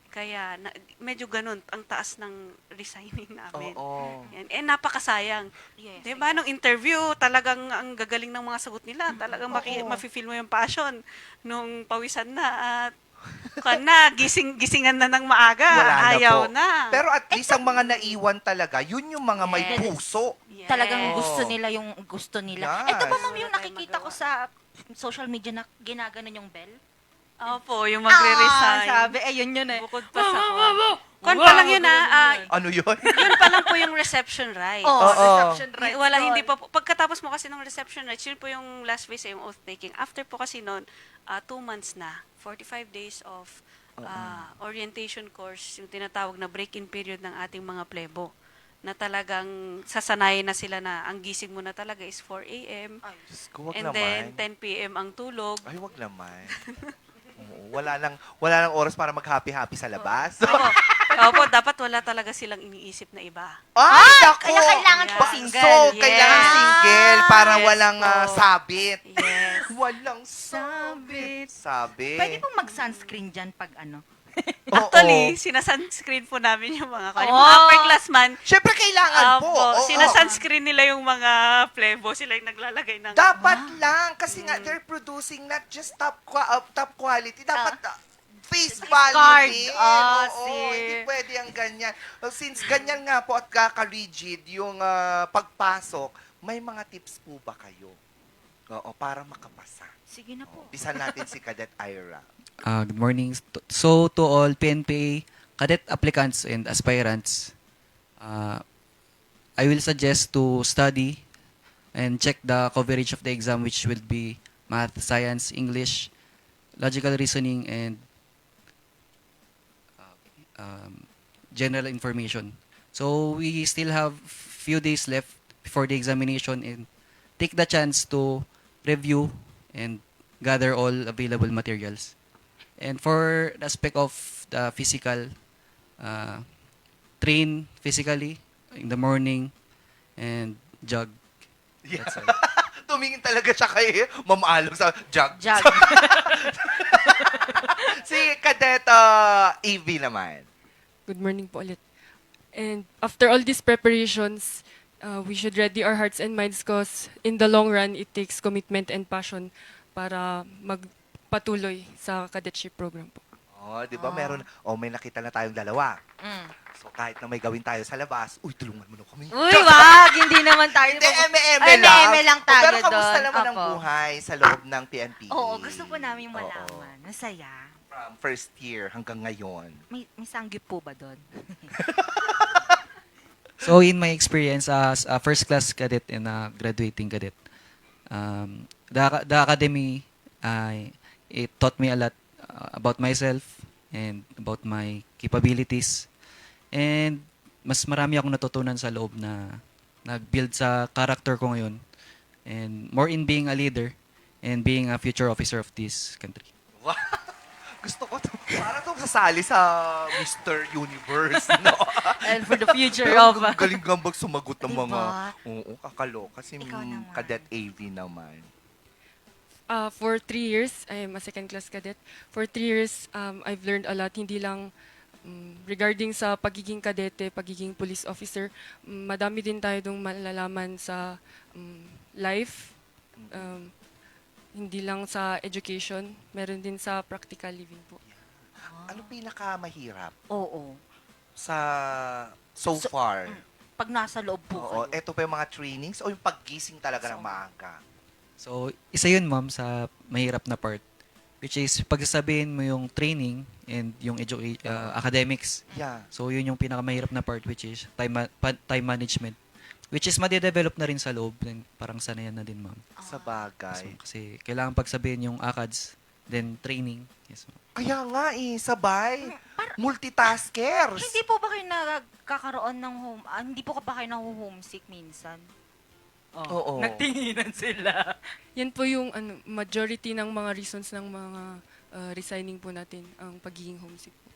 Speaker 3: kaya medyo ganun ang taas ng resigning namin.
Speaker 1: Oo.
Speaker 3: Yan. napakasayang.
Speaker 2: Yes.
Speaker 3: Diba, nung interview, talagang ang gagaling ng mga sagot nila. Talagang mafe-feel mo yung passion nung pawisan na at gisingan na ng maaga.
Speaker 1: Wala na
Speaker 3: Ayaw
Speaker 1: po.
Speaker 3: na.
Speaker 1: Pero at least ang mga naiwan talaga, yun yung mga may
Speaker 2: Yes.
Speaker 1: puso.
Speaker 3: Yes.
Speaker 2: Talagang gusto nila yung gusto nila.
Speaker 1: Yes.
Speaker 2: Ito ba ma'am yung
Speaker 3: Wala tayong
Speaker 2: nakikita ko
Speaker 3: magawa.
Speaker 2: sa social media na ginaganon yung bell?
Speaker 3: Opo, yung magre-resign.
Speaker 2: Sabi, yun eh.
Speaker 3: Bukod pa sa Kwan pa lang yun
Speaker 1: Ano yun?
Speaker 3: yun pa lang po yung reception rights.
Speaker 2: Oh,
Speaker 1: Oo.
Speaker 2: reception rights.
Speaker 3: Wala,
Speaker 2: yun.
Speaker 3: hindi pa po. Pagkatapos mo kasi ng reception rights, yun po yung last phase yung oath taking. After po kasi noon, 2 months na, 45 days of orientation course, yung tinatawag na break-in period ng ating mga plebo, na talagang sasanayin na sila na ang gising mo na talaga is 4 a.m.
Speaker 1: Diyos ko, wag
Speaker 3: and
Speaker 1: naman.
Speaker 3: then 10 p.m. ang tulog.
Speaker 1: Ay, wag naman. Oo, wala nang oras para mag-happy-happy sa labas.
Speaker 3: Opo, dapat wala talaga silang iniisip na iba.
Speaker 1: Ay, naku!
Speaker 2: Kaya kailangan po
Speaker 3: Yeah.
Speaker 2: single.
Speaker 1: So, kailangan
Speaker 3: Yes.
Speaker 1: single para
Speaker 3: Yes
Speaker 1: walang
Speaker 3: po.
Speaker 1: sabit.
Speaker 3: Yes.
Speaker 1: Walang sabit. Sabi.
Speaker 2: Pwede pong mag-sunscreen dyan pag ano.
Speaker 3: Actually,
Speaker 1: Oo.
Speaker 3: sinasunscreen po namin yung mga
Speaker 2: Oh.
Speaker 3: mga upperclassmen.
Speaker 1: Siyempre, kailangan po. Oo.
Speaker 3: Sinasunscreen nila yung mga plebo. Sila yung naglalagay ng...
Speaker 1: Dapat lang. Kasi nga, they're producing not just top quality. Dapat face value
Speaker 2: card.
Speaker 1: din.
Speaker 2: Ah,
Speaker 1: Oo,
Speaker 2: see.
Speaker 1: hindi pwede ang ganyan. Since ganyan nga po at kaka-rigid yung pagpasok, may mga tips po ba kayo? Oo, para makapasa.
Speaker 2: Sige na po.
Speaker 1: Bisan natin si Cadet Ira.
Speaker 4: Good morning. So, to all PNPA cadet applicants and aspirants, I will suggest to study and check the coverage of the exam, which will be math, science, English, logical reasoning, and general information. So, we still have few days left before the examination, and take the chance to review and gather all available materials. And for the aspect of the physical, train physically in the morning and jog.
Speaker 1: Yeah.
Speaker 4: That's all.
Speaker 1: Tumingin talaga siya kay Ma'am Alog sa jug.
Speaker 2: Jog.
Speaker 1: Si Cadet AV naman.
Speaker 5: Good morning po ulit. And after all these preparations, we should ready our hearts and minds because in the long run, it takes commitment and passion para magpatuloy sa cadetship program po.
Speaker 1: Oh, 'di ba? May nakita na tayong dalawa.
Speaker 2: Mm.
Speaker 1: So kahit na may gawin tayo sa labas, uy, tulungan mo na kami.
Speaker 2: Uy, wag! Hindi naman tayo.
Speaker 1: Hindi, eme-eme
Speaker 2: Ay,
Speaker 1: lang.
Speaker 2: eme-eme lang tayo
Speaker 1: Pero kamusta
Speaker 2: doon.
Speaker 1: naman ang
Speaker 2: Opo.
Speaker 1: buhay sa loob ng PNP?
Speaker 2: Oo, gusto po namin malaman. Masaya.
Speaker 1: from first year hanggang ngayon?
Speaker 2: May sanggip po ba doon?
Speaker 4: So in my experience as a first class cadet and a graduating cadet, the academy, it taught me a lot about myself and about my capabilities. And mas marami akong natutunan sa loob na nag-build sa character ko ngayon. And more in being a leader and being a future officer of this country.
Speaker 1: Wow! Gusto ko to. Para tong sasali sa Mr. Universe, no?
Speaker 2: And for the future
Speaker 1: Pero
Speaker 2: of...
Speaker 1: ang galing gambag sumagot ng
Speaker 2: Diba?
Speaker 1: mga, oo, kakaloka. Si
Speaker 2: Ikaw naman.
Speaker 1: Cadet AV naman.
Speaker 5: For 3 years, I am a second class cadet. For 3 years, I've learned a lot, hindi lang regarding sa pagiging kadete, pagiging police officer. Madami din tayo dong malalaman sa life, hindi lang sa education, meron din sa practical living po.
Speaker 1: Ano pinakamahirap
Speaker 2: Oo.
Speaker 1: sa so far?
Speaker 2: Pag nasa loob po
Speaker 1: Oo,
Speaker 2: kayo.
Speaker 1: eto pa yung mga trainings o yung paggising talaga ng maaga?
Speaker 4: So, isa yun, ma'am, sa mahirap na part. Which is, pagsasabihin mo yung training and yung academics.
Speaker 1: Yeah.
Speaker 4: So, yun yung pinakamahirap na part, which is time management. Which is, made-develop na rin sa loob. And parang sanayan na din, ma'am.
Speaker 1: Sa
Speaker 4: So,
Speaker 1: bagay.
Speaker 4: kasi kailangan pagsabihin yung ACADS, then training. Yes, ma'am.
Speaker 1: Kaya nga sabay. Multitaskers.
Speaker 2: Hindi po ba kayo nagkakaroon ng hindi po ba kayo naho-homesick minsan?
Speaker 1: Oo.
Speaker 2: Nagtinginan sila.
Speaker 5: Yan po yung majority ng mga reasons ng mga resigning po natin, ang pagiging homesick po.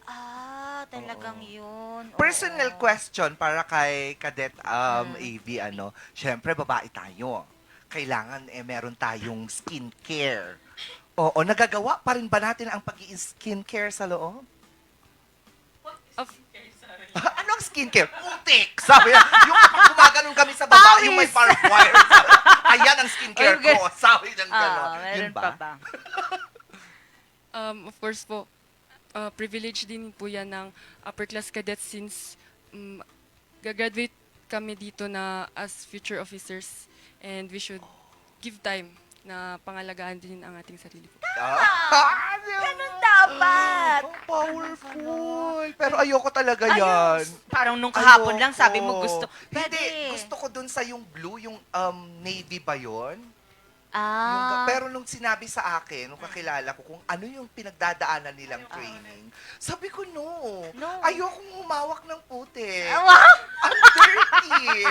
Speaker 2: Talagang yun.
Speaker 1: Personal
Speaker 2: Oo.
Speaker 1: question para kay Cadet AV, syempre babae tayo. Kailangan meron tayong skincare. Oo, nagagawa pa rin ba natin ang pag-i-skincare sa loob? Ano ang skincare? Putik! Sabi yan. Yung kapag gumaganon kami sa baba, yung may barbed wire. Ayan ang skincare ko. Sabi niyang gano'n.
Speaker 2: Meron
Speaker 1: Yun
Speaker 2: pa
Speaker 1: ba?
Speaker 2: ba?
Speaker 5: Of course po, privilege din po yan ng upper class cadets since gagraduate kami dito na as future officers and we should give time na pangalagaan din ang ating sarili po.
Speaker 2: Ganun dapat.
Speaker 1: Powerful. Pero ayoko talaga yan.
Speaker 2: Parang nung kahapon lang sabi mo
Speaker 1: Ayoko.
Speaker 2: gusto. Pwede.
Speaker 1: Hindi, gusto ko dun sa yung blue, yung navy ba yun? Pero nung sinabi sa akin, nung kakilala ko kung ano yung pinagdadaanan nilang training, sabi ko no.
Speaker 2: No.
Speaker 1: Ayokong humawak ng puti.
Speaker 2: Wow!
Speaker 1: Ang dirty.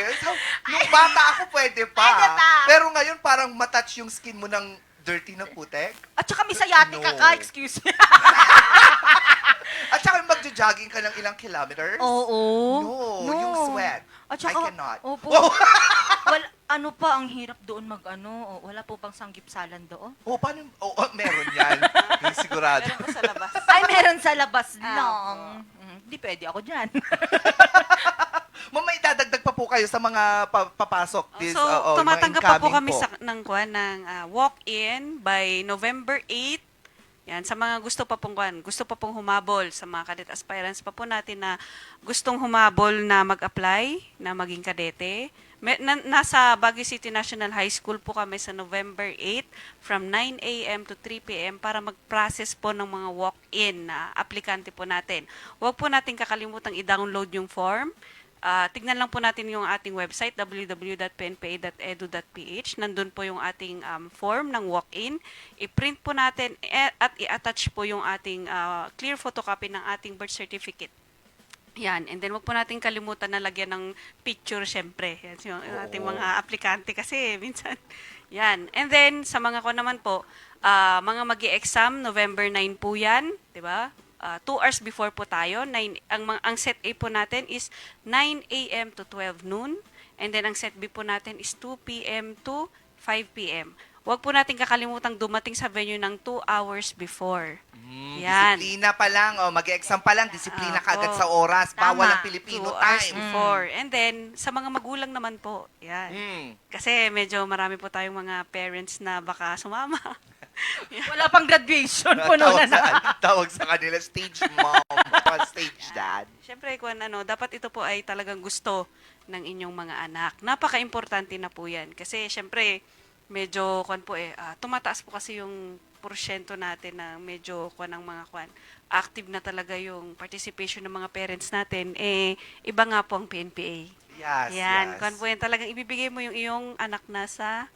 Speaker 1: Nung bata ako pwede pa.
Speaker 2: Pwede pa.
Speaker 1: Pero ngayon parang matouch yung skin mo ng dirty na putek.
Speaker 2: At saka may sayate ka
Speaker 1: No.
Speaker 2: ka, excuse me.
Speaker 1: At saka magjo-jogging ka ng ilang kilometers.
Speaker 2: Oo.
Speaker 1: No, yung sweat.
Speaker 2: At
Speaker 1: I
Speaker 2: saka,
Speaker 1: cannot.
Speaker 2: Opo.
Speaker 1: Oh.
Speaker 2: Ano pa ang hirap doon wala po bang sanggip-salan doon?
Speaker 1: Paano? Meron yan. Hindi sigurado.
Speaker 3: Meron po sa labas.
Speaker 2: Ay, meron sa labas
Speaker 3: Ah,
Speaker 2: lang. Hindi pwede ako dyan.
Speaker 1: Ma'am, may dadagdag pa po kayo sa mga papasok. This,
Speaker 3: So,
Speaker 1: yung mga
Speaker 3: tumatanggap pa po
Speaker 1: incoming
Speaker 3: kami ng walk-in by November 8. Yan, sa mga gusto pa pong humabol, sa mga cadet aspirants pa po natin na gustong humabol na mag-apply, na maging kadete. Nasa Baguio City National High School po kami sa November 8 from 9 a.m. to 3 p.m. para mag-process po ng mga walk-in na aplikante po natin. Huwag po natin kakalimutan i-download yung form. Tignan lang po natin yung ating website, www.pnpa.edu.ph. Nandun po yung ating form ng walk-in. I-print po natin at i-attach po yung ating clear photocopy ng ating birth certificate. Yan. And then, wag po natin kalimutan na lagyan ng picture, syempre. Yan, yung ating mga aplikante kasi minsan. Yan. And then, sa mga ko naman po, mga magi-exam, November 9 po yan. Diba? 2 hours before po tayo. Ang set A po natin is 9 a.m. to 12 noon. And then, ang set B po natin is 2 p.m. to 5 p.m. Huwag po natin kakalimutang dumating sa venue ng 2 hours before. Yan.
Speaker 1: Disiplina pa lang, mag-exam pa lang, disiplina
Speaker 3: Apo.
Speaker 1: kagad sa oras,
Speaker 2: Tama.
Speaker 1: bawal ang Filipino
Speaker 3: 2 hours
Speaker 1: time.
Speaker 3: before. And then, sa mga magulang naman po, yan. Kasi medyo marami po tayong mga parents na baka sumama.
Speaker 2: Wala pang graduation po noon
Speaker 1: Tawag sa kanila, stage mom, stage dad.
Speaker 3: Siyempre, dapat ito po ay talagang gusto ng inyong mga anak. Napaka-importante na po yan. Kasi, siyempre, medyo, tumataas po kasi yung porsyento natin na medyo ng mga active na talaga yung participation ng mga parents natin, iba nga po ang PNPA.
Speaker 1: Yes,
Speaker 3: Yan,
Speaker 1: yes.
Speaker 3: kung po yan, talagang ibibigay mo yung iyong anak na sa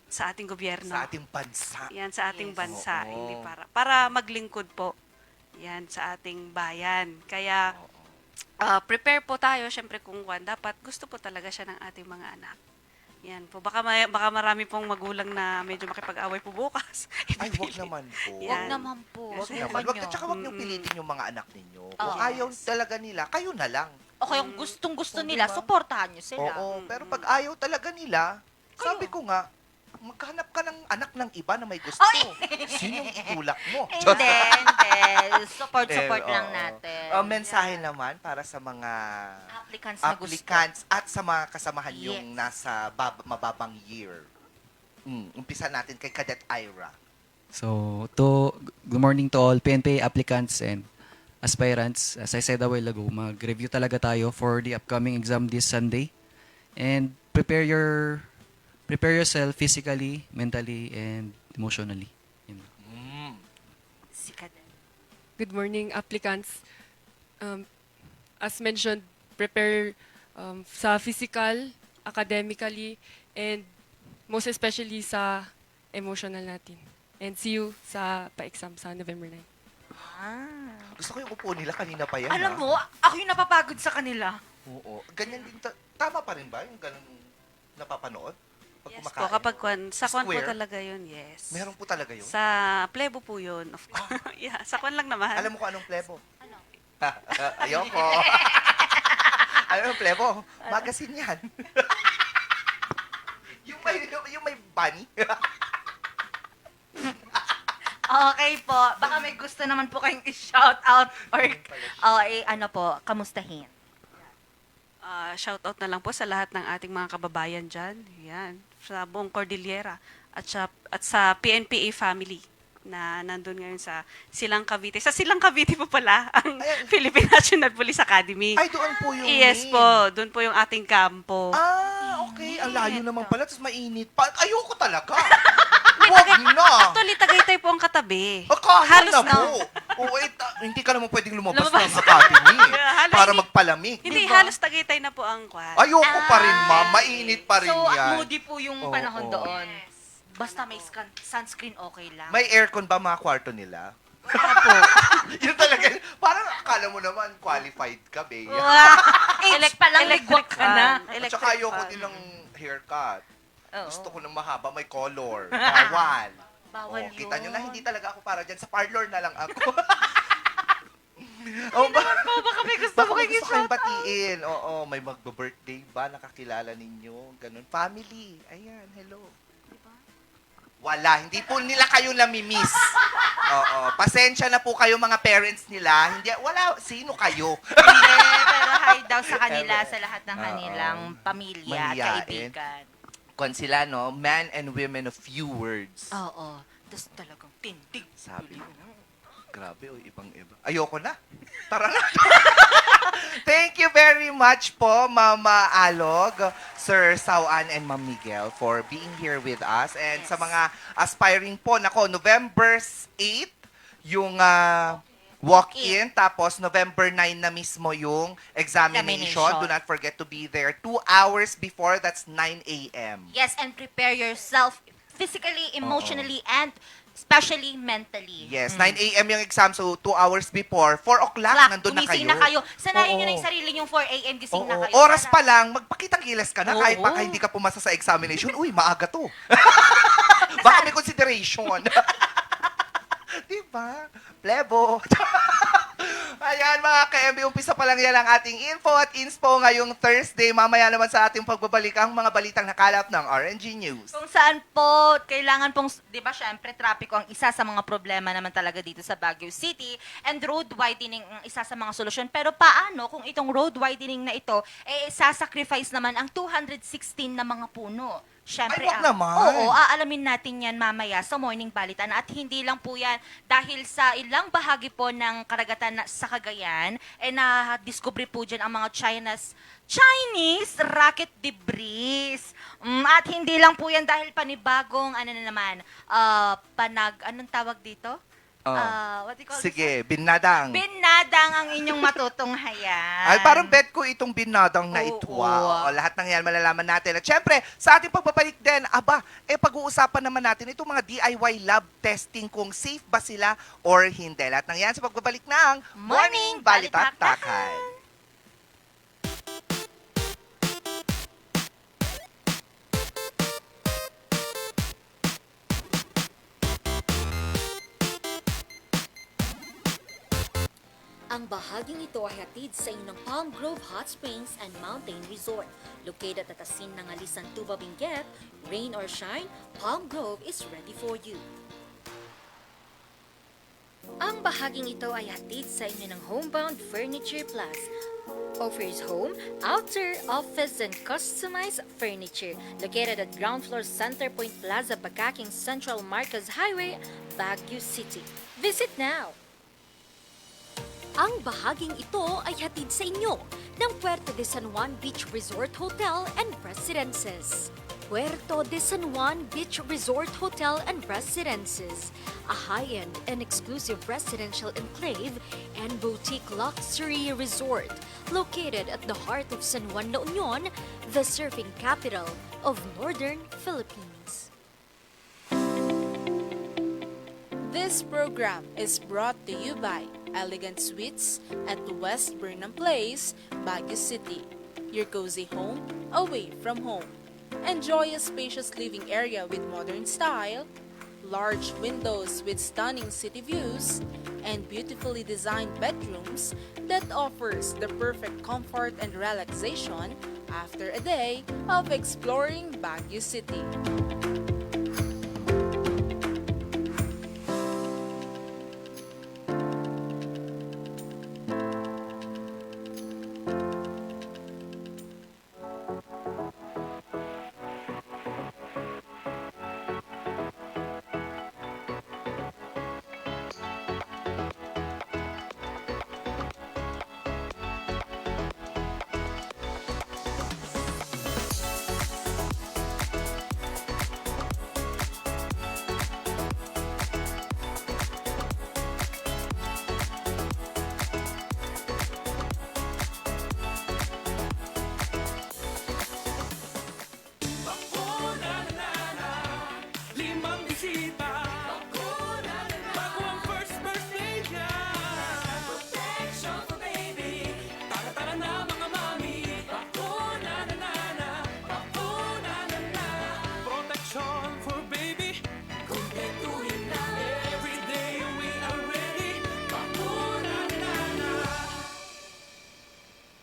Speaker 3: ating gobyerno.
Speaker 1: Sa ating bansa.
Speaker 3: Yan, sa ating
Speaker 2: Yes.
Speaker 3: bansa.
Speaker 1: Oo.
Speaker 3: Hindi para maglingkod po. Yan, sa ating bayan. Kaya, prepare po tayo. Siyempre, kung dapat gusto po talaga siya ng ating mga anak. Yan po. Baka marami pong magulang na medyo makipag-away po bukas.
Speaker 1: Ay, wag naman po.
Speaker 3: Yan.
Speaker 2: Wag naman po.
Speaker 1: Wag
Speaker 3: Yes,
Speaker 1: naman. Wag,
Speaker 2: Nyo.
Speaker 1: at saka wag niyong pilitin yung mga anak ninyo. Kung
Speaker 2: Oh.
Speaker 1: ayaw talaga nila, kayo na lang.
Speaker 2: O kaya kung gustong-gusto
Speaker 1: Oh,
Speaker 2: nila,
Speaker 1: diba?
Speaker 2: suportahan nyo sila.
Speaker 1: Oo, pero pag ayaw talaga nila, sabi ko nga, maghanap ka ng anak ng iba na may gusto. Sino yung itulak mo?
Speaker 2: Hindi, hindi. Support
Speaker 1: Oo.
Speaker 2: lang natin.
Speaker 1: Mensahe naman para sa mga
Speaker 2: Applicants na gusto.
Speaker 1: applicants at sa mga kasamahan yung
Speaker 2: Yes.
Speaker 1: nasa mababang year. Umpisa natin kay Cadet Ira.
Speaker 4: So, good morning to all PNP applicants and aspirants. As I said a while ago, mag-review talaga tayo for the upcoming exam this Sunday. And prepare yourself physically, mentally, and emotionally. Yun.
Speaker 2: Si Cadet.
Speaker 5: Good morning, applicants. As mentioned, prepare sa physical, academically, and most especially sa emotional natin. And see you sa pa-exam sa November 9.
Speaker 2: Ah.
Speaker 1: Gusto ko yung upo nila kanina pa yan.
Speaker 2: Alam
Speaker 1: ha?
Speaker 2: mo, ako yung napapagod sa kanila.
Speaker 1: Oo. Ganyan din. Tama pa rin ba yung ganun napapanood? Pag
Speaker 3: Yes
Speaker 1: kumakain?
Speaker 3: po, kapag sa kwan po
Speaker 1: Square?
Speaker 3: talaga yun, yes.
Speaker 1: Meron po talaga yun?
Speaker 3: Sa plebo po yun, of course. Yeah, sa kwan lang naman.
Speaker 1: Alam mo kung anong plebo?
Speaker 2: Ano?
Speaker 1: Ayoko. Alam mo, plebo? Magazine yan. yung may bunny.
Speaker 2: Okay po. Baka may gusto naman po kayong i-shout out or ano po, kamustahin.
Speaker 3: Shout out na lang po sa lahat ng ating mga kababayan dyan. Yan, sa buong Cordillera at sa PNPA family na nandun ngayon sa Silang Cavite. Sa Silang Cavite po pala ang
Speaker 1: Ayan.
Speaker 3: Philippine National Police Academy.
Speaker 1: Ay, doon po yung
Speaker 3: Yes
Speaker 1: main.
Speaker 3: po, doon po yung ating kampo.
Speaker 1: Okay. Ang layo naman pala. Tapos mainit pa. Ayoko talaga. Wag na.
Speaker 3: Actually, Tagaytay po ang katabi.
Speaker 1: Kahit
Speaker 3: Halos
Speaker 1: na
Speaker 3: na.
Speaker 1: po. Hindi ka naman pwedeng lumabas
Speaker 3: Lumabas.
Speaker 1: ng academy
Speaker 3: Halos
Speaker 1: para
Speaker 3: hindi-
Speaker 1: magpalamig.
Speaker 3: Hindi,
Speaker 1: Diba?
Speaker 3: halos Tagaytay na po ang kwan.
Speaker 1: Ayoko pa rin, ma'am. Mainit pa rin
Speaker 2: So,
Speaker 1: yan.
Speaker 2: moody po yung
Speaker 1: Oo,
Speaker 2: panahon
Speaker 1: oo.
Speaker 2: doon. Basta may sunscreen, okay lang.
Speaker 1: May aircon ba mga kwarto nila?
Speaker 3: Opo.
Speaker 1: Yun talaga. Parang akala mo naman qualified ka, be.
Speaker 2: Age pa lang, ligwak ka na.
Speaker 1: At saka ayoko din ng haircut.
Speaker 2: Oo.
Speaker 1: Gusto ko ng mahaba, may color. Bawal.
Speaker 2: Bawal
Speaker 1: Oh, kita nyo na,
Speaker 2: yun.
Speaker 1: hindi talaga ako para dyan. Sa parlor na lang ako.
Speaker 2: Baka may gusto
Speaker 1: Baka
Speaker 2: mo
Speaker 1: may
Speaker 2: kayong
Speaker 1: gusto kayong
Speaker 2: i-shout out.
Speaker 1: batiin. Oo, may magbe-birthday ba? Nakakilala ninyo? Ganun. Family. Ayan, hello. Wala, hindi po nila kayo namimiss. Oo, pasensya na po kayo mga parents nila. Hindi, wala, sino kayo?
Speaker 2: Hindi, pero hi daw sa kanila, sa lahat ng
Speaker 1: Oo.
Speaker 2: kanilang pamilya at
Speaker 1: Mahiyain.
Speaker 2: kaibigan.
Speaker 1: Kung sila, no, man and women of few words.
Speaker 2: Oo. Tapos talagang tindig.
Speaker 1: Sabi ko, grabe, ibang-iba. Ayoko na. Tara na. Thank you very much po, Mama Alog, Sir Sauan, and Ma'am Miguel for being here with us. And
Speaker 2: Yes.
Speaker 1: sa mga aspiring po, November 8, yung walk-in, tapos November 9 na mismo yung examination.
Speaker 2: Examination.
Speaker 1: Do not forget to be there 2 hours before, that's 9 a.m.
Speaker 2: Yes, and prepare yourself physically, emotionally, and especially mentally.
Speaker 1: Yes, 9 a.m. yung exam, so 2 hours before, 4 o'clock,
Speaker 2: Clock,
Speaker 1: nandun na kayo.
Speaker 2: gumising na kayo. Sanayin nyo na
Speaker 1: Oo.
Speaker 2: yung sarili yung 4 a.m. gising na
Speaker 1: Oo,
Speaker 2: kayo.
Speaker 1: oras
Speaker 2: Para-
Speaker 1: pa lang, magpakitang gilas ka na kahit
Speaker 2: Oo.
Speaker 1: baka hindi ka pumasa sa examination. Uy, maaga to. Baka may consideration. Diba? Plebo. Ayan mga ka-MB, umpisa pa lang yan ang ating info at inspo ngayong Thursday. Mamaya naman sa ating pagbabalik ang mga balitang nakalap ng RNG News.
Speaker 2: Kung saan po, kailangan pong, di ba, syempre, trapiko ang isa sa mga problema naman talaga dito sa Baguio City and road widening ang isa sa mga solusyon. Pero paano kung itong road widening na ito, sasacrifice naman ang 216 na mga puno? Syempre,
Speaker 1: Ay, wag naman.
Speaker 2: Oo, aalamin natin yan mamaya sa Morning Balitan. At hindi lang po yan dahil sa ilang bahagi po ng karagatan sa Cagayan, na-discover po dyan ang mga Chinese rocket debris. At hindi lang po yan dahil panibagong, ano na naman, anong tawag dito? What do you call this?
Speaker 1: Sige, binadang.
Speaker 2: Binadang ang inyong matutunghayan.
Speaker 1: Ay, parang bet ko itong binadang na ito.
Speaker 2: Oo.
Speaker 1: Wow. Lahat ng yan malalaman natin. At syempre, sa ating pagbabalik din, pag-uusapan naman natin itong mga DIY lab testing kung safe ba sila or hindi. Lahat ng yan sa pagbabalik ng
Speaker 2: Morning
Speaker 1: Balitaktakan.
Speaker 6: Ang bahaging ito ay hatid sa inyo ng Palm Grove Hot Springs and Mountain Resort. Located at asin ng Alisan Tuba Benguet, rain or shine, Palm Grove is ready for you. Ang bahaging ito ay hatid sa inyo ng Homebound Furniture Plus. Offers home, outer, office, and customized furniture. Located at ground floor Centerpoint Plaza, Bakaking Central Marcos Highway, Baguio City. Visit now! Ang bahaging ito ay hatid sa inyo ng Puerto de San Juan Beach Resort Hotel and Residences. Puerto de San Juan Beach Resort Hotel and Residences, a high-end and exclusive residential enclave and boutique luxury resort located at the heart of San Juan, La Union, the surfing capital of Northern Philippines.
Speaker 7: This program is brought to you by Elegant Suites at West Burnham Place, Baguio City. Your cozy home away from home. Enjoy a spacious living area with modern style, large windows with stunning city views, and beautifully designed bedrooms that offers the perfect comfort and relaxation after a day of exploring Baguio City.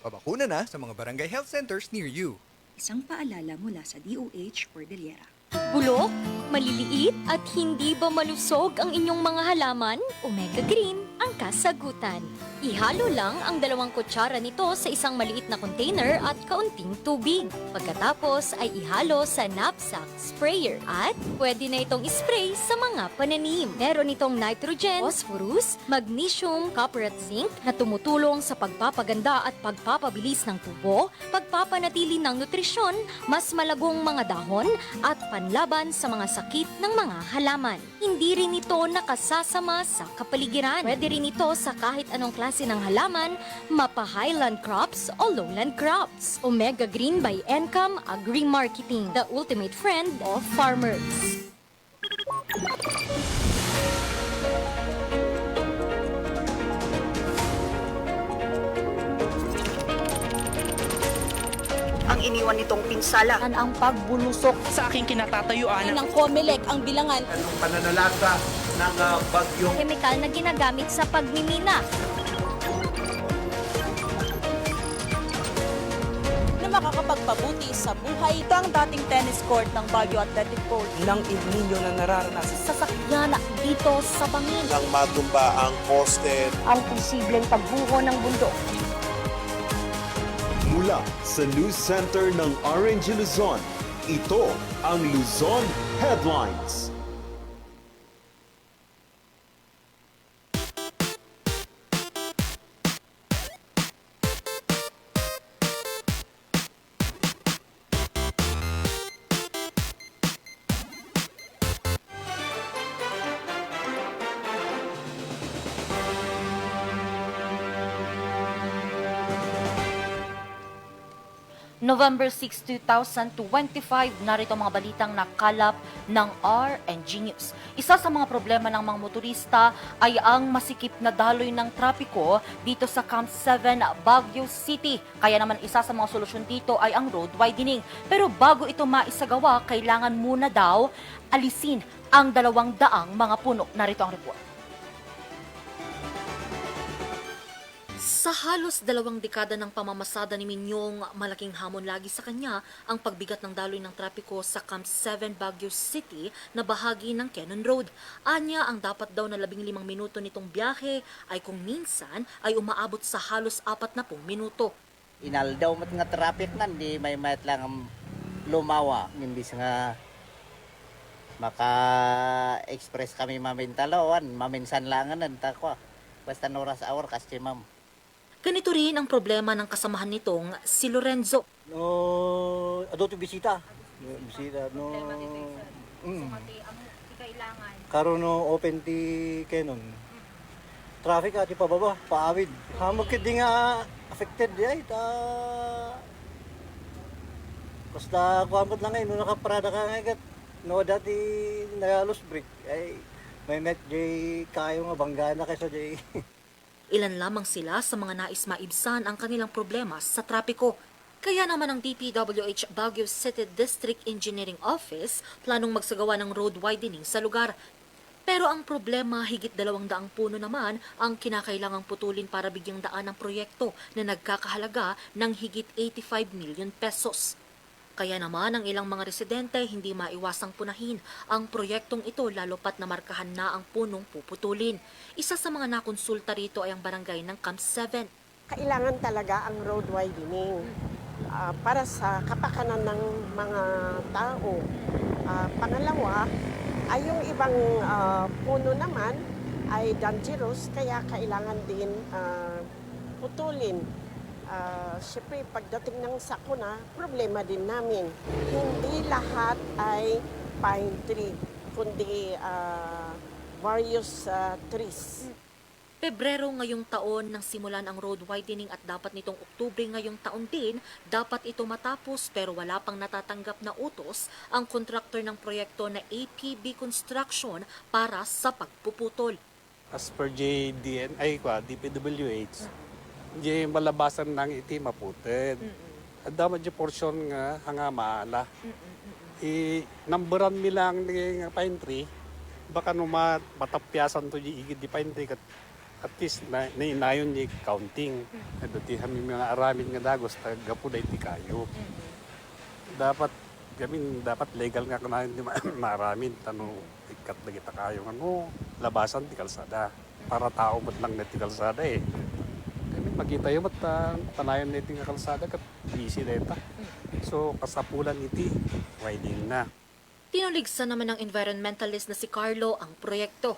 Speaker 8: Pabakuna na sa mga barangay health centers near you.
Speaker 9: Isang paalala mula sa DOH Cordillera.
Speaker 6: Bulok, maliliit at hindi ba malusog ang inyong mga halaman? Omega Green ang kasagutan. Ihalo lang ang 2 kutsara nito sa isang maliit na container at kaunting tubig. Pagkatapos ay ihalo sa knapsack sprayer at pwede na itong spray sa mga pananim. Meron itong nitrogen, phosphorus, magnesium, copper at zinc na tumutulong sa pagpapaganda at pagpapabilis ng tubo, pagpapanatili ng nutrisyon, mas malagong mga dahon at panlaban sa mga sakit ng mga halaman. Hindi rin ito nakasasama sa kapaligiran. Pwede rin ito sa kahit anong klase ng halaman, mapa-highland crops o lowland crops. Omega Green by Encam Agri-Marketing, the ultimate friend of farmers.
Speaker 9: Ang iniwan nitong pinsala
Speaker 10: ang pagbulusok
Speaker 11: sa aking kinatatayuan
Speaker 10: ng COMELEC ang bilangan
Speaker 12: Anong pananalasa ng bagyong
Speaker 6: Chemical na ginagamit sa pagmimina.
Speaker 10: na makakapagpabuti sa buhay ng dating tennis court ng Baguio Athletic Court
Speaker 11: ng El Nino na nararanasan.
Speaker 6: Sasakyan dito sa bangin.
Speaker 12: nang matumba ang poste.
Speaker 10: ang posibleng pagbuho ng bundok.
Speaker 13: Mula sa News Center ng RNG Luzon, ito ang Luzon Headlines.
Speaker 2: November 6, 2025, narito mga balitang nakalap ng RNG News. Isa sa mga problema ng mga motorista ay ang masikip na daloy ng trapiko dito sa Camp 7, Baguio City. Kaya naman isa sa mga solusyon dito ay ang road widening. Pero bago ito maisagawa, kailangan muna daw alisin ang 200 mga puno. Narito ang report. Sa halos 2 dekada ng pamamasada ni Minyong, malaking hamon lagi sa kanya ang pagbigat ng daloy ng trapiko sa Camp 7 Baguio City na bahagi ng Cannon Road. Anya, ang dapat daw na 15 minuto nitong biyahe ay kung minsan ay umaabot sa halos 40 minuto.
Speaker 14: Inal daw mat nga traffic nan, di may mayat lang ang lumawa. Hindi nga maka-express kami mamintalawan, maminsan langan nan takwa. Basta noras hour kasi ma'am.
Speaker 2: Ganito rin ang problema ng kasamahan nitong si Lorenzo.
Speaker 14: No, adoto bisita. Bisita no.
Speaker 15: Karon no open ti Canon. Traffic ati pababa, paawid. Hamog kid di nga affected di ay ta. Basta kuamot lang ay no nakaparada ka nga no dati nagalos break ay may met jay kayo nga banggana kaysa jay.
Speaker 2: Ilan lamang sila sa mga nais maibsan ang kanilang problema sa trapiko. Kaya naman ang DPWH Baguio City District Engineering Office planong magsagawa ng road widening sa lugar. Pero ang problema, higit 200 puno naman ang kinakailangang putulin para bigyang daan ang proyekto na nagkakahalaga ng higit 85 million pesos. Kaya naman ang ilang mga residente hindi maiwasang punahin ang proyektong ito lalo pat na markahan na ang punong puputulin. Isa sa mga nakonsulta rito ay ang barangay ng Camp 7.
Speaker 16: Kailangan talaga ang road widening para sa kapakanan ng mga tao. Pangalawa, ay yung ibang puno naman ay dangerous kaya kailangan din putulin. Siyempre, pagdating ng sakuna, problema din namin. Hindi lahat ay pine tree, kundi various trees.
Speaker 2: Pebrero ngayong taon nang simulan ang road widening at dapat nitong Oktubre ngayong taon din, dapat ito matapos pero wala pang natatanggap na utos ang kontraktor ng proyekto na APB Construction para sa pagpuputol.
Speaker 17: As per JDN, DPWH, di malabasan ng iti maputed. At dapat di portion nga hanga maala. Numberan mi lang ni pine tree, baka no matapyasan to di igid di pine tree at least na inayon ni counting. At dati kami mga aramin nga dagos tagapo da iti kayo. Dapat legal nga kunahin di maaramin tanong ikat na kita kayo labasan ti kalsada para tao mat lang na ti kalsada eh. Magkita yung panayon na iti nga kalsada kat busy deta. So kasapulan iti widening na.
Speaker 2: Tinuligsan naman ng environmentalist na si Carlo ang proyekto.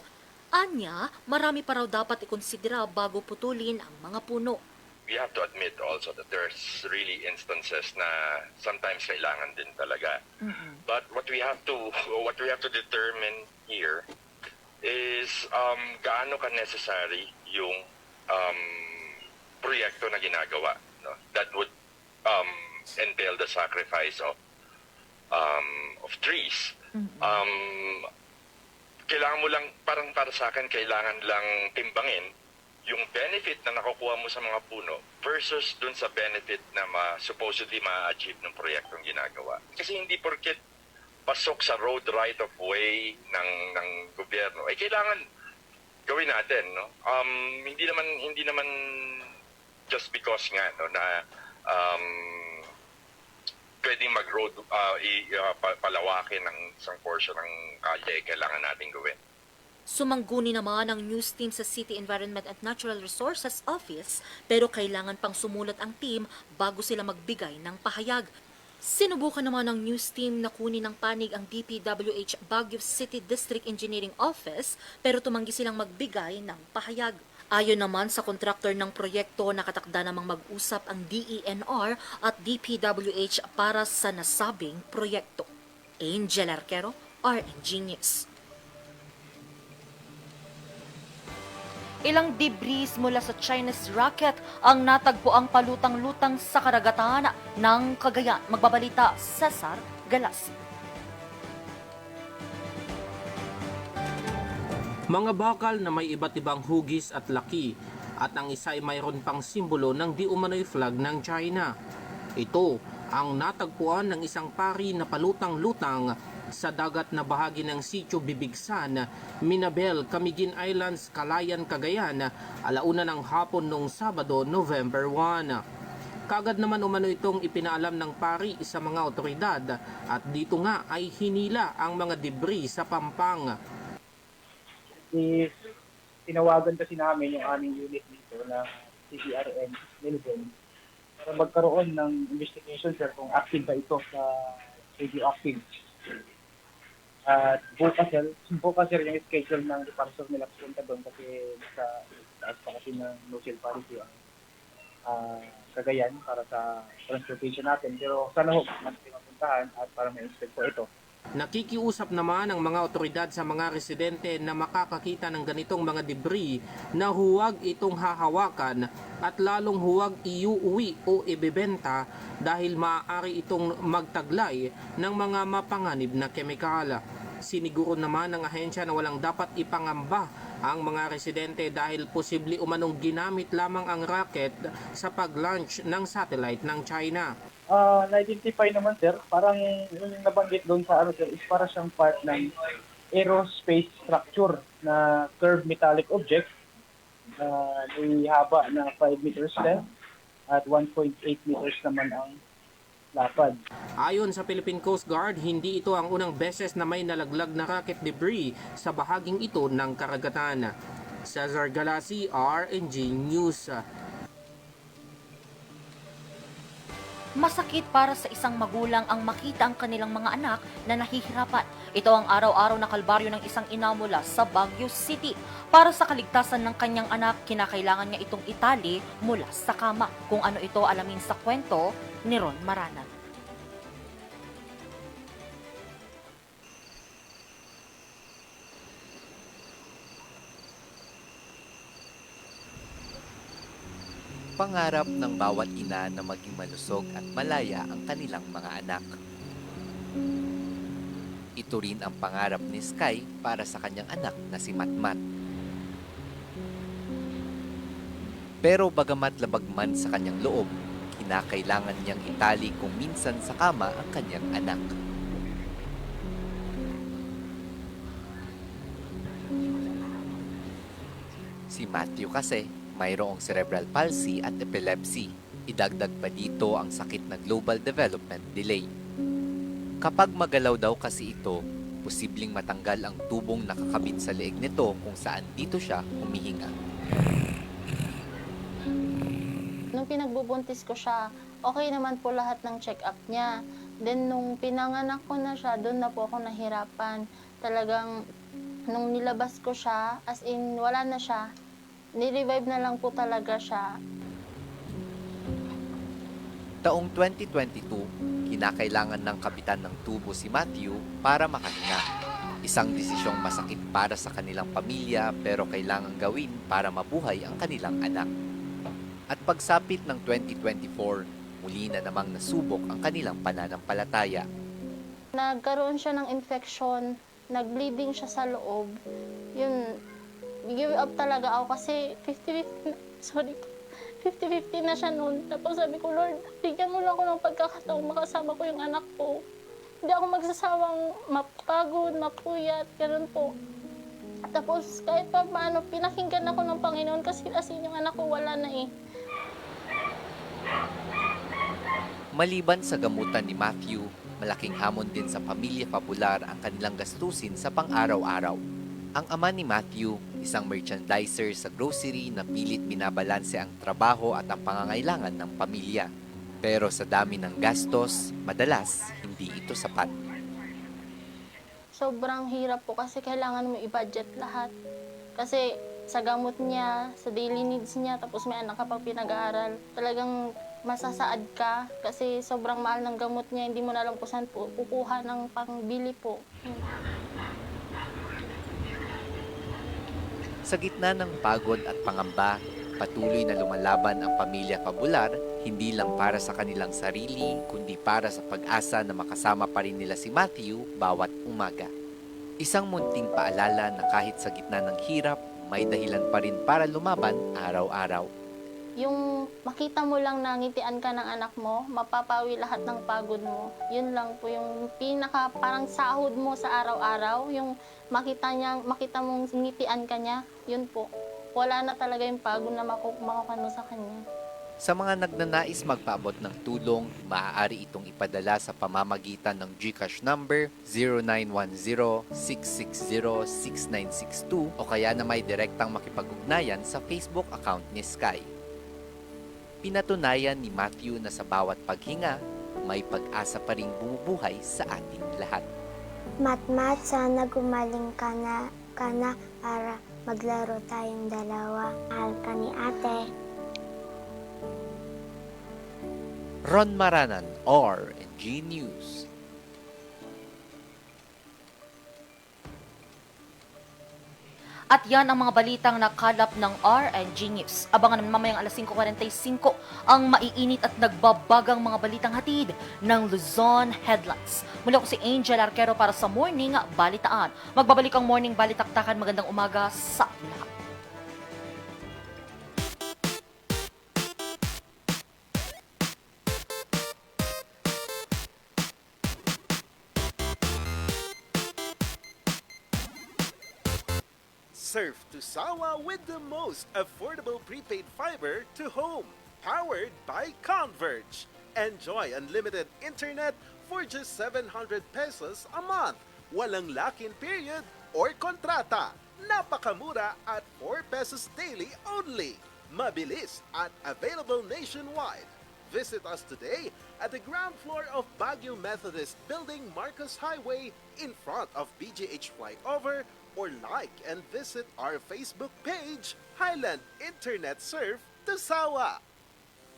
Speaker 2: Anya, marami pa raw dapat ikonsidera bago putulin ang mga puno.
Speaker 18: We have to admit also that there's really instances na sometimes kailangan din talaga. But what we have to determine here is gaano ka necessary yung proyekto na ginagawa, no? That would entail the sacrifice of trees. Kailangan mo lang, parang para sa akin, kailangan lang timbangin yung benefit na nakukuha mo sa mga puno versus dun sa benefit na supposedly ma-achieve ng proyektong ginagawa. Kasi hindi porket pasok sa road right of way ng gobyerno, ay kailangan gawin natin, no? Hindi naman just because nga no na pwedeng mag-road palawakin ng isang portion ng kalye, kailangan natin gawin.
Speaker 2: Sumangguni naman ang news team sa City Environment and Natural Resources Office pero kailangan pang sumulat ang team bago sila magbigay ng pahayag. Sinubukan naman ng news team na kunin ng panig ang DPWH Baguio City District Engineering Office pero tumanggi silang magbigay ng pahayag. Ayon naman sa kontraktor ng proyekto, nakatakda namang mag-usap ang DENR at DPWH para sa nasabing proyekto. Angel Arquero, RNG News. Ilang debris mula sa Chinese rocket ang natagpuang palutang-lutang sa karagatan ng Cagayan. Magbabalita, Cesar Galasi.
Speaker 19: Mga bakal na may iba't ibang hugis at laki at ang isa ay mayroon pang simbolo ng di umano'y flag ng China. Ito ang natagpuan ng isang pari na palutang-lutang sa dagat na bahagi ng Sitio Bibigsan, Minabel, Camiguin Islands, Calayan, Cagayan, alauna ng hapon noong Sabado, November 1. Kagad naman umano itong ipinaalam ng pari sa mga otoridad at dito nga ay hinila ang mga debris sa pampang.
Speaker 20: Tinawagan kasi namin yung aming unit dito na CCRN Melbourne para magkaroon ng investigation, sir, kung active ba ito sa radioactive. At bukas sir yung schedule ng departure nila punta doon kasi sa taas pa kasi ng local parity ang Cagayan para sa transportation natin. Pero sana ho, mas mapuntahan at para ma-inspect po ito.
Speaker 19: Nakikiusap naman ang mga otoridad sa mga residente na makakakita ng ganitong mga debris na huwag itong hahawakan at lalong huwag iuwi o ibebenta dahil maaari itong magtaglay ng mga mapanganib na kemikal. Siniguro naman ng ahensya na walang dapat ipangamba ang mga residente dahil posible umanong ginamit lamang ang rocket sa pag-launch ng satellite ng China.
Speaker 20: Na-identify naman, sir, parang yung nabanggit doon sa sir, is para siyang part ng aerospace structure na curved metallic object na may haba na 5 meters length at 1.8 meters naman ang lapad.
Speaker 19: Ayon sa Philippine Coast Guard, hindi ito ang unang beses na may nalaglag na rocket debris sa bahaging ito ng karagatan. Cesar Galasi, RNG News.
Speaker 2: Masakit para sa isang magulang ang makita ang kanilang mga anak na nahihirapan. Ito ang araw-araw na kalbaryo ng isang ina mula sa Baguio City. Para sa kaligtasan ng kanyang anak, kinakailangan niya itong itali mula sa kama. Kung ano ito, alamin sa kwento ni Ron Maranan.
Speaker 21: Pangarap ng bawat ina na maging malusog at malaya ang kanilang mga anak. Ito rin ang pangarap ni Sky para sa kanyang anak na si Matmat. Pero bagamat labag man sa kanyang loob, kinakailangan niyang itali kung minsan sa kama ang kanyang anak. Si Matthew kasi, mayroong cerebral palsy at epilepsy. Idagdag pa dito ang sakit na global development delay. Kapag magalaw daw kasi ito, posibleng matanggal ang tubong nakakabit sa leeg nito kung saan dito siya humihinga.
Speaker 22: Nung pinagbubuntis ko siya, okay naman po lahat ng check-up niya. Then nung pinanganak ko na siya, doon na po ako nahirapan. Talagang nung nilabas ko siya, as in wala na siya, ni-revive na lang po talaga siya.
Speaker 21: Taong 2022, kinakailangan ng kapitan ng tubo si Matthew para makahinga. Isang desisyong masakit para sa kanilang pamilya pero kailangan gawin para mabuhay ang kanilang anak. At pagsapit ng 2024, muli na namang nasubok ang kanilang pananampalataya.
Speaker 22: Nagkaroon siya ng infection, nag-bleeding siya sa loob. Yun, give up talaga ako kasi 50-50 na siya noon. Tapos sabi ko, Lord, bigyan mo lang ako ng pagkakataong makasama ko yung anak ko. Hindi ako magsasawang mapagod, mapuyat, ganun po. Tapos kahit pa paano, pinakinggan ako ng Panginoon kasi asin yung anak ko wala na eh.
Speaker 21: Maliban sa gamutan ni Matthew, malaking hamon din sa pamilya Fabular ang kanilang gastusin sa pang-araw-araw. Ang ama ni Matthew, isang merchandiser sa grocery na pilit binabalanse ang trabaho at ang pangangailangan ng pamilya. Pero sa dami ng gastos, madalas hindi ito sapat.
Speaker 22: Sobrang hirap po kasi kailangan mo i-budget lahat. Kasi sa gamot niya, sa daily needs niya, tapos may anak ka pang pinag-aaral, talagang masasaad ka kasi sobrang mahal ng gamot niya, hindi mo na lang po saan kukuha ng pangbili po.
Speaker 21: Sa gitna ng pagod at pangamba, patuloy na lumalaban ang pamilya Fabular, hindi lang para sa kanilang sarili, kundi para sa pag-asa na makasama pa rin nila si Matthew bawat umaga. Isang munting paalala na kahit sa gitna ng hirap, may dahilan pa rin para lumaban araw-araw.
Speaker 22: Yung makita mo lang na ngitian ka ng anak mo, mapapawi lahat ng pagod mo. Yun lang po yung pinaka parang sahod mo sa araw-araw. Yung makita mong ngitian ka niya, yun po. Wala na talaga yung pagod na makukano sa kanya.
Speaker 21: Sa mga nagnanais magpaabot ng tulong, maaari itong ipadala sa pamamagitan ng GCash number 0910-660-6962 o kaya na may direktang makipag-ugnayan sa Facebook account ni Sky. Pinatunayan ni Matthew na sa bawat paghinga, may pag-asa pa ring bumubuhay sa ating lahat.
Speaker 4: Matmat, sana gumaling ka na para maglaro tayong dalawa. Mahal ka ni ate.
Speaker 21: Ron Maranan, RNG News.
Speaker 2: At yan ang mga balitang nakalap ng RNG News. Abangan naman mamayang alas 5:45 ang maiinit at nagbabagang mga balitang hatid ng Luzon Headlines. Mula ko si Angel Arquero para sa Morning Balitaan. Magbabalik ang Morning Balitaktakan. Magandang umaga sa lahat.
Speaker 12: Surf to Sawa with the most affordable prepaid fiber to home, powered by Converge. Enjoy unlimited internet for just 700 pesos a month. Walang lock-in period or kontrata. Napakamura at 4 pesos daily only. Mabilis at available nationwide. Visit us today at the ground floor of Baguio Methodist Building, Marcos Highway, in front of BGH Flyover, or like and visit our Facebook page, Highland Internet Surf to Sawa.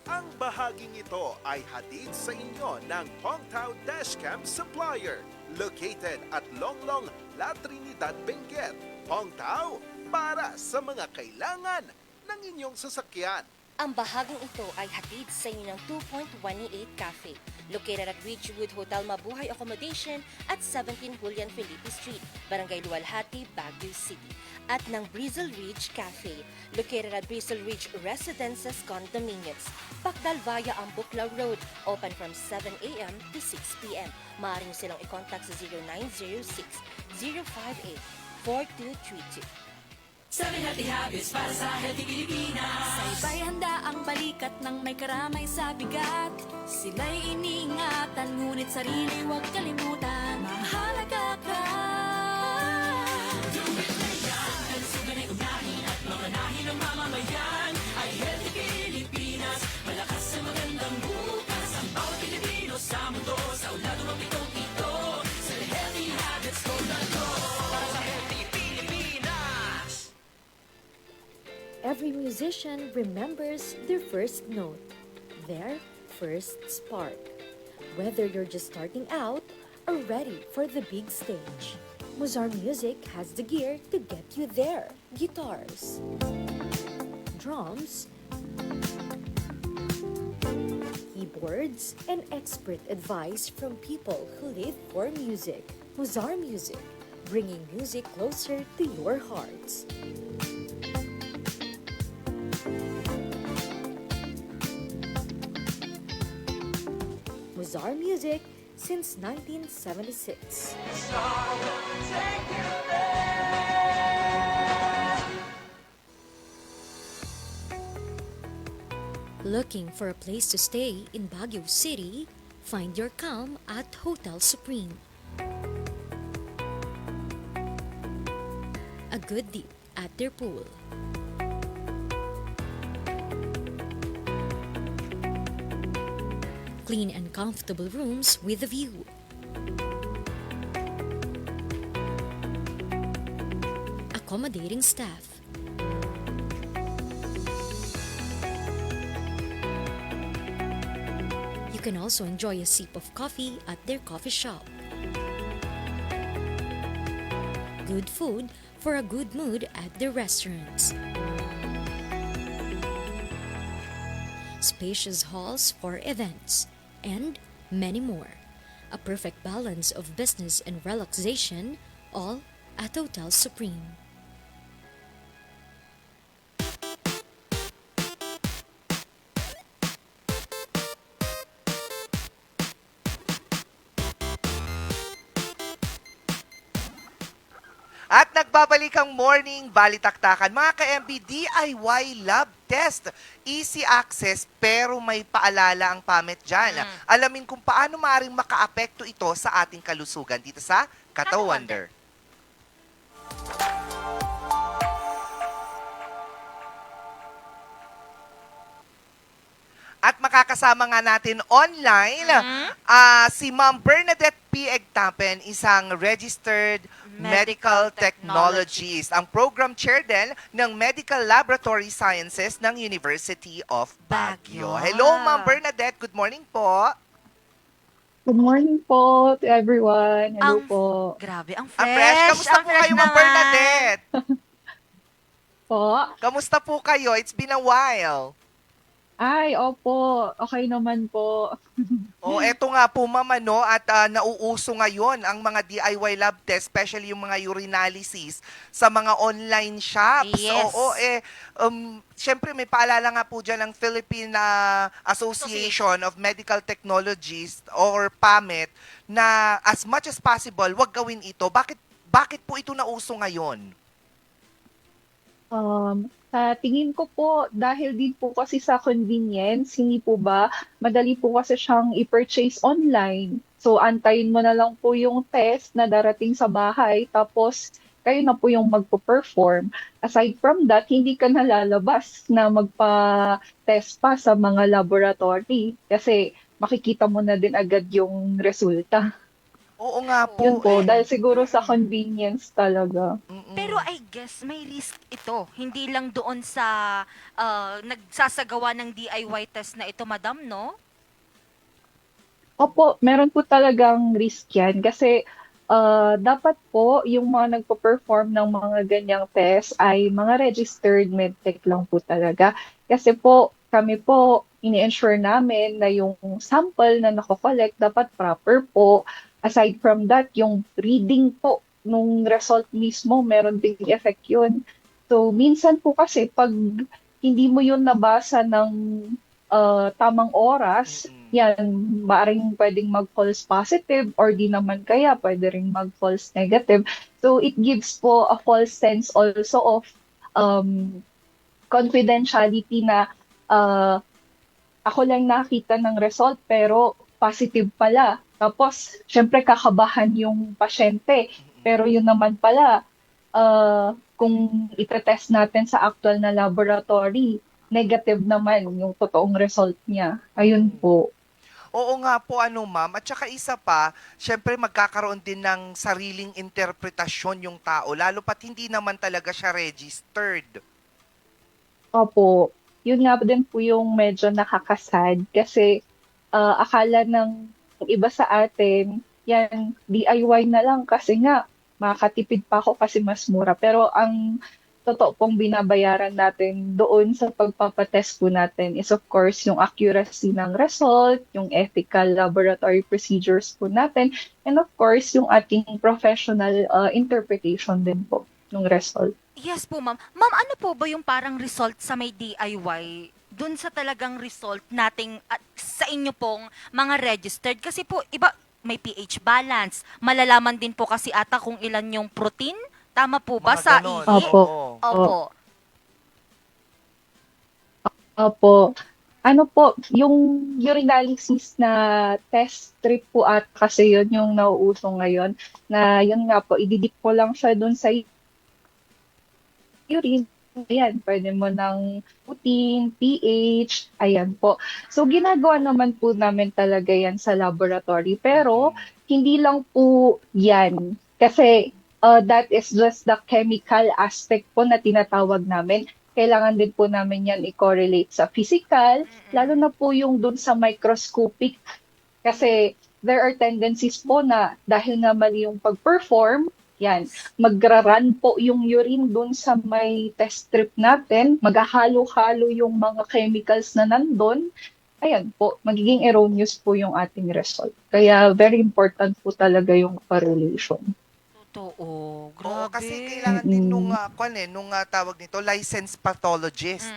Speaker 12: Ang bahaging ito ay hatid sa inyo ng Pongtao Dashcam Supplier, located at Longlong, La Trinidad, Benguet. Pongtao, para sa mga kailangan ng inyong sasakyan.
Speaker 5: Ang bahaging ito ay hatid sa inyo ng 2.188 Cafe, located at Ridgewood Hotel Mabuhay Accommodation at 17 Julian Felipe Street, Barangay Luwalhati, Baguio City. At ng Brizzle Ridge Cafe, located at Brizzle Ridge Residences Condominiums, Pacdal via Ambuclaw Road, open from 7 a.m. to 6 p.m. Maaari niyo silang i-contact sa 0906-058-4232.
Speaker 23: 7 Healthy Habits para sa Healthy Pilipinas. Sa iba'y handa ang balikat ng may karamay sa bigat. Sila'y iniingatan, ngunit sarili huwag kalimutan. Mahalaga ka. Dumit na yan, kalusugan ay unahin at mga nahin ng mamamayan. Ay Healthy Pilipinas, malakas sa magandang bukas. Ang bawat Pilipino sa mundo, sa ulado ng pitong ito. Sa Healthy Habits ko na to. Para sa Healthy Pilipinas.
Speaker 6: Every musician remembers their first note, their first spark. Whether you're just starting out or ready for the big stage, Muzar Music has the gear to get you there. Guitars, drums, keyboards, and expert advice from people who live for music. Muzar Music, bringing music closer to your hearts. Muzar Music since 1976. Looking for a place to stay in Baguio City? Find your calm at Hotel Supreme. A good deep at their pool. Clean and comfortable rooms with a view. Accommodating staff. You can also enjoy a sip of coffee at their coffee shop. Good food
Speaker 1: for a good mood at the restaurants. Spacious halls for events, and many more. A perfect balance of business and relaxation, all at Hotel Supreme.
Speaker 3: At nagbabalik ang morning balitaktakan. Mga ka-MB, DIY Lab Test. Easy access pero may paalala ang PAMET dyan. Alamin kung paano maaaring makaapekto ito sa ating kalusugan dito sa Kato Wonder. At makakasama nga natin online si Ma'am Bernadette P. Egtapen, isang registered medical technologist. Ang program chair din ng Medical Laboratory Sciences ng University of Baguio. Hello, Ma'am Bernadette. Good morning po.
Speaker 7: Good morning po to everyone. Hello po.
Speaker 2: Grabe, ang fresh.
Speaker 3: Ang fresh. Kamusta po kayo, Ma'am Bernadette?
Speaker 7: Po?
Speaker 3: Kamusta po kayo? It's been a while.
Speaker 7: Ay, opo. Okay naman po.
Speaker 3: Eto nga po, ma'am, at nauuso ngayon ang mga DIY lab test, especially yung mga urinalysis sa mga online shops.
Speaker 2: Yes.
Speaker 3: Syempre may paalala nga po dyan ng Philippine Association of Medical Technologists or PAMET na as much as possible, wag gawin ito. Bakit po ito nauso ngayon?
Speaker 7: Sa tingin ko po, dahil din po kasi sa convenience, hindi po ba, madali po kasi siyang i-purchase online. So, antayin mo na lang po yung test na darating sa bahay, tapos kayo na po yung magpo-perform. Aside from that, hindi ka nalalabas na magpa-test pa sa mga laboratory kasi makikita mo na din agad yung resulta.
Speaker 3: Oo nga po.
Speaker 7: Yun po, dahil siguro sa convenience talaga.
Speaker 2: Pero I guess may risk ito. Hindi lang doon sa nagsasagawa ng DIY test na ito, madam, no?
Speaker 7: Opo, meron po talagang risk yan kasi dapat po yung mga nagpo-perform ng mga ganyang test ay mga registered medtech lang po talaga. Kasi po, kami po, ini-ensure namin na yung sample na nako-collect dapat proper po. Aside from that, yung reading po nung result mismo, meron ding effect yun. So, minsan po kasi pag hindi mo yun nabasa ng tamang oras, yan, maaaring pwedeng mag-false positive or di naman kaya pwede rin mag-false negative. So, it gives po a false sense also of confidentiality na ako lang nakita ng result pero positive pala. Tapos, syempre kakabahan yung pasyente. Pero yun naman pala, kung itetest natin sa actual na laboratory, negative naman yung totoong result niya. Ayun po.
Speaker 3: Oo nga po, ma'am. At saka isa pa, syempre magkakaroon din ng sariling interpretasyon yung tao, lalo pat hindi naman talaga siya registered.
Speaker 7: Opo. Yun nga din po yung medyo nakakasad kasi akala ng iba sa atin, yan, DIY na lang kasi nga, makakatipid pa ako kasi mas mura. Pero ang totoo pong binabayaran natin doon sa pagpapatest po natin is of course yung accuracy ng result, yung ethical laboratory procedures po natin, and of course yung ating professional interpretation din po ng result.
Speaker 2: Yes po, ma'am. Ma'am, ano po ba yung parang result sa may DIY? Dun sa talagang result nating sa inyo pong mga registered. Kasi po, iba, may pH balance. Malalaman din po kasi ata kung ilan yung protein. Tama po ba sa ihi?
Speaker 7: Opo.
Speaker 2: Opo.
Speaker 7: Opo. Ano po, yung urinalysis na test strip po at kasi yun yung nauuso ngayon. Na yun nga po, ididip ko lang siya dun sa urine. Ayan, pwede mo ng protein, pH, ayan po. So, ginagawa naman po namin talaga yan sa laboratory. Pero, hindi lang po yan. Kasi, that is just the chemical aspect po na tinatawag namin. Kailangan din po namin yan i-correlate sa physical, lalo na po yung dun sa microscopic. Kasi, there are tendencies po na dahil nga mali yung pag-perform, Yan, magra-run po yung urine dun sa may test strip natin, maghahalo-halo yung mga chemicals na nandun, ayan po, magiging erroneous po yung ating result. Kaya very important po talaga yung correlation.
Speaker 2: Totoo.
Speaker 3: Kasi kailangan din nung, tawag nito, licensed pathologist.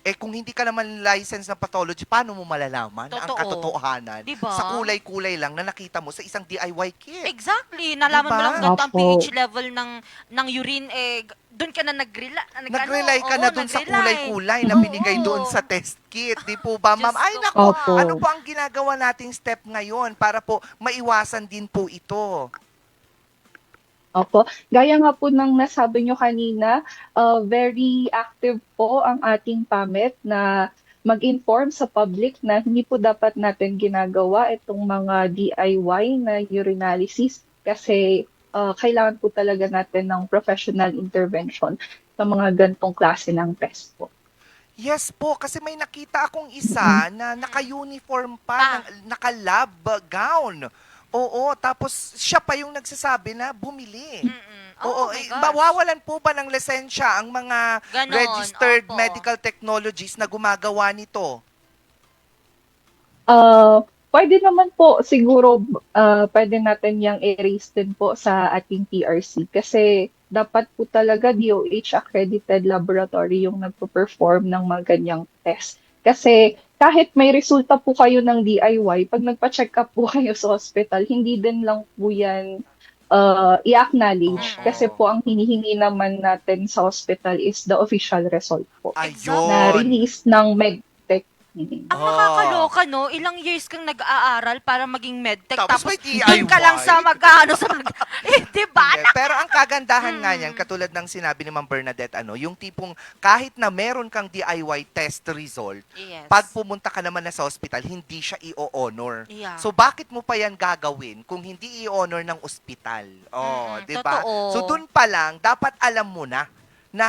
Speaker 3: Eh kung hindi ka naman licensed na pathology, paano mo malalaman ang
Speaker 2: Totoo.
Speaker 3: katotohanan
Speaker 2: Diba?
Speaker 3: sa kulay-kulay lang na nakita mo sa isang DIY kit?
Speaker 2: Exactly. Nalaman mo
Speaker 3: Diba?
Speaker 2: lang ganito ang
Speaker 7: Opo.
Speaker 2: pH level ng urine, doon ka na
Speaker 3: Nag-rely ka na dun sa kulay-kulay na binigay doon sa test kit. Di po ba, ma'am? Ay, nako,
Speaker 7: Opo.
Speaker 3: ano po ang ginagawa nating step ngayon para po maiwasan din po ito?
Speaker 7: Opo. Gaya nga po ng nasabi nyo kanina, very active po ang ating PAMET na mag-inform sa public na hindi po dapat natin ginagawa itong mga DIY na urinalysis kasi kailangan po talaga natin ng professional intervention sa mga gantong klase ng test po.
Speaker 3: Yes po, kasi may nakita akong isa na naka-uniform pa, naka-lab gown. Oo, tapos siya pa yung nagsasabi na bumili. Oo, mawawalan po ba ng lisensya ang mga
Speaker 2: Ganon,
Speaker 3: registered
Speaker 2: opo.
Speaker 3: medical technologies na gumagawa nito?
Speaker 7: Pwede naman po, siguro pwede natin yung erase din po sa ating PRC kasi dapat po talaga DOH accredited laboratory yung nagpo-perform ng mga ganyang test. Kasi kahit may resulta po kayo ng DIY, pag nagpa-check up po kayo sa hospital, hindi din lang po yan i-acknowledge kasi po ang hinihingi naman natin sa hospital is the official result po na release ng medtech.
Speaker 2: Ang nakakaloka, no? Ilang years kang nag-aaral para maging medtech.
Speaker 3: Tapos may
Speaker 2: doon ka lang sa diba?
Speaker 3: Hindi, pero ang kagandahan nga niyan, katulad ng sinabi ni Ma'am Bernadette, yung tipong kahit na meron kang DIY test result,
Speaker 2: Yes.
Speaker 3: pag pumunta ka naman na sa hospital, hindi siya i-honor.
Speaker 2: Yeah.
Speaker 3: So bakit mo pa yan gagawin kung hindi i-honor ng ospital? Oh, 'di ba?
Speaker 2: totoo.
Speaker 3: So dun pa lang dapat alam mo na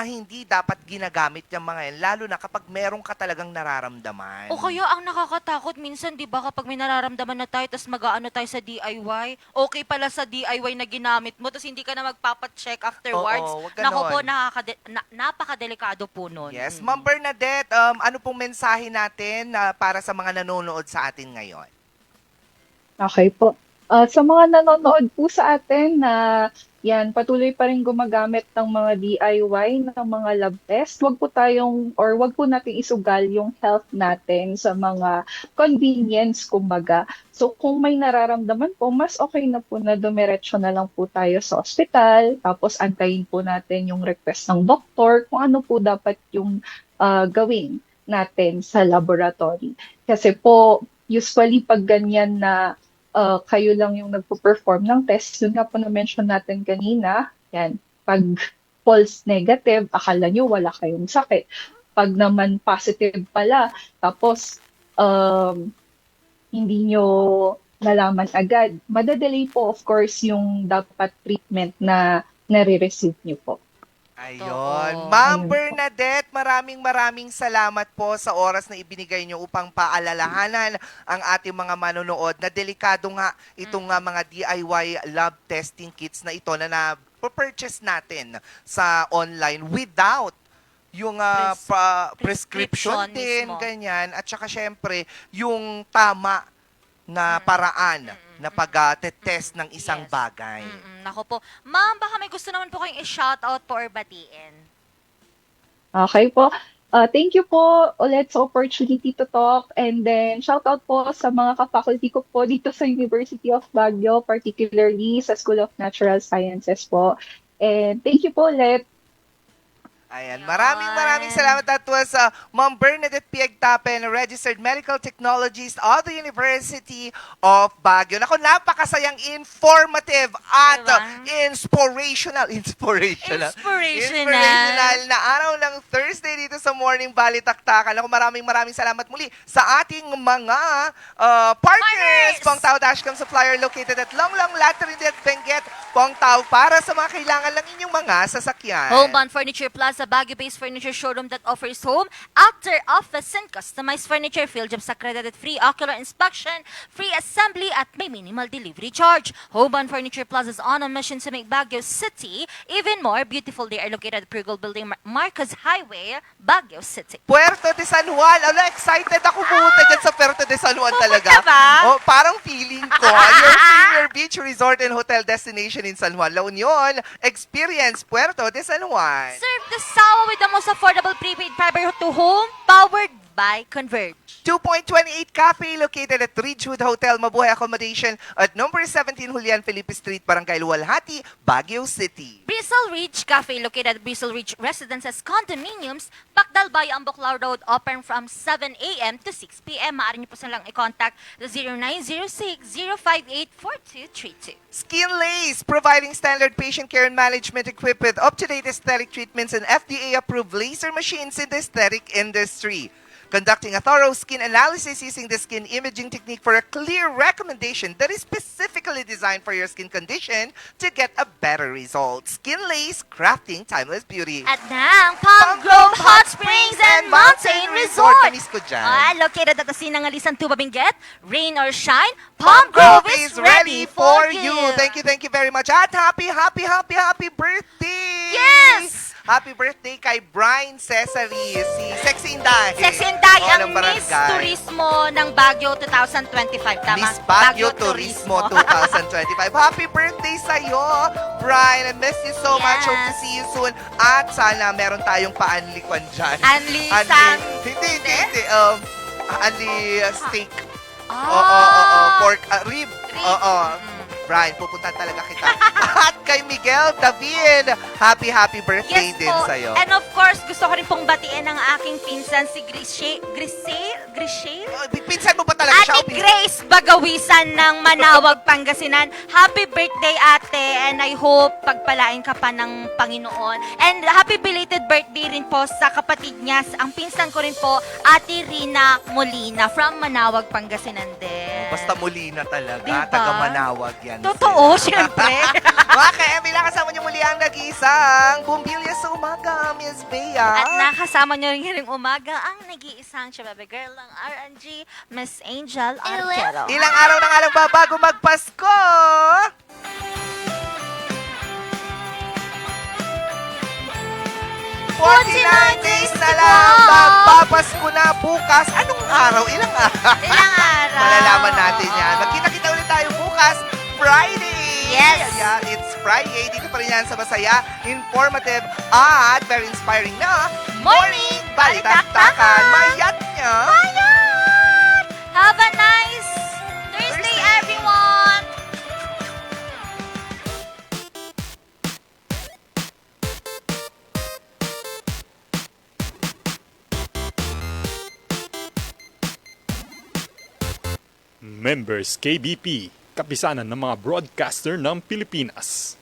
Speaker 3: hindi dapat ginagamit yung mga yan, lalo na kapag meron ka talagang nararamdaman.
Speaker 2: O kaya ang nakakatakot minsan, di ba, kapag may nararamdaman na tayo, tapos mag-aano tayo sa DIY, okay pala sa DIY na ginamit mo, tapos hindi ka na magpapacheck afterwards.
Speaker 3: Oo, wag
Speaker 2: Naku
Speaker 3: ganon.
Speaker 2: po, napakadelikado po nun.
Speaker 3: Yes, Ma'am Bernadette, ano pong mensahe natin para sa mga nanonood sa atin ngayon?
Speaker 7: Okay po. Sa mga nanonood po sa atin na yan, patuloy pa rin gumagamit ng mga DIY ng mga lab test, wag po nating isugal yung health natin sa mga convenience, kumbaga. So kung may nararamdaman po, mas okay na po na dumiretso na lang po tayo sa ospital, tapos antayin po natin yung request ng doktor kung ano po dapat yung gawin natin sa laboratory. Kasi po, usually pag ganyan na kayo lang yung nagpo-perform ng test, yun nga po na-mention natin kanina, yan, pag false negative, akala nyo wala kayong sakit. Pag naman positive pala, tapos hindi nyo nalaman agad, madadelay po of course yung dapat treatment na nare-receive nyo po.
Speaker 3: Ayun. Ma'am Bernadette, maraming salamat po sa oras na ibinigay nyo upang paalalahanan ang ating mga manonood na delikado nga itong mga DIY lab testing kits na ito na purchase natin sa online without yung prescription din,
Speaker 2: mismo.
Speaker 3: ganyan. At saka syempre, yung tama na paraan na pag-test ng isang bagay.
Speaker 2: Nako po. Ma'am, baka may gusto naman po kayong i-shoutout po or batiin.
Speaker 7: Okay po. Thank you po ulit sa opportunity to talk, and then shout out po sa mga ka-faculty ko po dito sa University of Baguio, particularly sa School of Natural Sciences po. And thank you po ulit.
Speaker 3: Ayan, maraming salamat. That was Ma'am Bernadette Piegtapen, Registered Medical Technologist of the University of Baguio. Naku, napakasayang informative at inspirational na araw ng Thursday dito sa Morning Balitaktakan. Naku, maraming salamat muli sa ating mga partners. Pong Tao Dashcam Supplier located at Longlong, Lateran at Benguet. Pong Tao para sa mga kailangan lang inyong mga sasakyan.
Speaker 2: Homebound Furniture Plus Plaza, Baguio-based furniture showroom that offers home, outdoor office, and customized furniture. Field jobs accredited, free ocular inspection, free assembly at may minimal delivery charge. Hoban Furniture Plaza is on a mission to make Baguio City even more beautiful. They are located at Purgle Building, Marcos Highway, Baguio City.
Speaker 3: Puerto de San Juan. Excited ako pumunta dyan sa Puerto de San Juan talaga.
Speaker 2: ba?
Speaker 3: Oh, parang feeling ko, your premier beach resort and hotel destination in San Juan, La Union. Experience Puerto de San Juan.
Speaker 2: Serve the Sawa with the most affordable prepaid fiber to home, powered by Converge.
Speaker 3: 2.28 Cafe located at Ridgewood Hotel Mabuhay Accommodation at number 17 Julian Felipe Street, Barangay Luwalhati, Baguio City.
Speaker 2: Bristol Ridge Cafe located at Bristol Ridge Residences Condominiums, Pacdal Bayo, Amboclao Road, open from 7 a.m. to 6 p.m. Maaari niyo po silang i-contact the 0906-058-4232.
Speaker 3: Skin Lace, providing standard patient care and management equipped with up-to-date aesthetic treatments and FDA-approved laser machines in the aesthetic industry. Conducting a thorough skin analysis using the skin imaging technique for a clear recommendation that is specifically designed for your skin condition to get a better result. Skin Lace, crafting timeless beauty.
Speaker 2: At ng Palm Grove Hot Springs and Mountain Resort.
Speaker 3: Namiss ko dyan.
Speaker 2: Located at the Sinangalisan, Tuba Benguet, rain or shine, Palm Grove is ready for you.
Speaker 3: Thank you very much. At happy birthday!
Speaker 2: Yes!
Speaker 3: Happy birthday kay Brian Cesari, si Sexy Inday.
Speaker 2: Sexy Inday, ang
Speaker 3: ng
Speaker 2: Miss
Speaker 3: barangay.
Speaker 2: Turismo ng Baguio 2025, tama?
Speaker 3: Miss Baguio Turismo 2025. Happy birthday sa'yo, Brian. I miss you so much. Hope to see you soon. At sana meron tayong paanlikwan dyan.
Speaker 2: Anlisan.
Speaker 3: Hindi. Anli steak. Oo. Pork, rib. Oo. Brian, pupunta talaga kita. At kay Miguel David, happy birthday din
Speaker 2: po.
Speaker 3: sa'yo.
Speaker 2: And of course, gusto ko rin pong batiin ang aking pinsan si Grisel.
Speaker 3: Pinsan mo ba talaga siya?
Speaker 2: Ate Grace Bagawisan ng Manawag, Pangasinan. Happy birthday, ate. And I hope pagpalain ka pa ng Panginoon. And happy belated birthday rin po sa kapatid niya. Ang pinsan ko rin po, Ate Rina Molina from Manawag, Pangasinan din.
Speaker 3: Basta Molina talaga.
Speaker 2: Diba?
Speaker 3: Taga Manawag yan.
Speaker 2: Totoo, syempre.
Speaker 3: Mga ka-MB, nakasama niyo muli ang nag-iisang Bumbilya sa umaga, Miss Bea.
Speaker 2: At nakasama niyo rin ngayong umaga ang nag-iisang Chababe Girl ng RNG, Miss Angel Arquero.
Speaker 3: Ilang araw na nga lang ba bago magpasko? 49 days na lang, magpapasko na bukas. Anong araw? Ilang araw?
Speaker 2: Ilang araw.
Speaker 3: Malalaman natin yan. Magkita-kita ulit tayo bukas, Friday.
Speaker 2: Yes.
Speaker 3: Yeah, it's Friday. Dito pa rin yan sa masaya, informative, at very inspiring na
Speaker 2: Morning
Speaker 3: Balitaktakan. Mayat niya.
Speaker 2: Mayat! Have a nice Thursday, everyone!
Speaker 8: Members KBP, kapisanan ng mga broadcaster ng Pilipinas.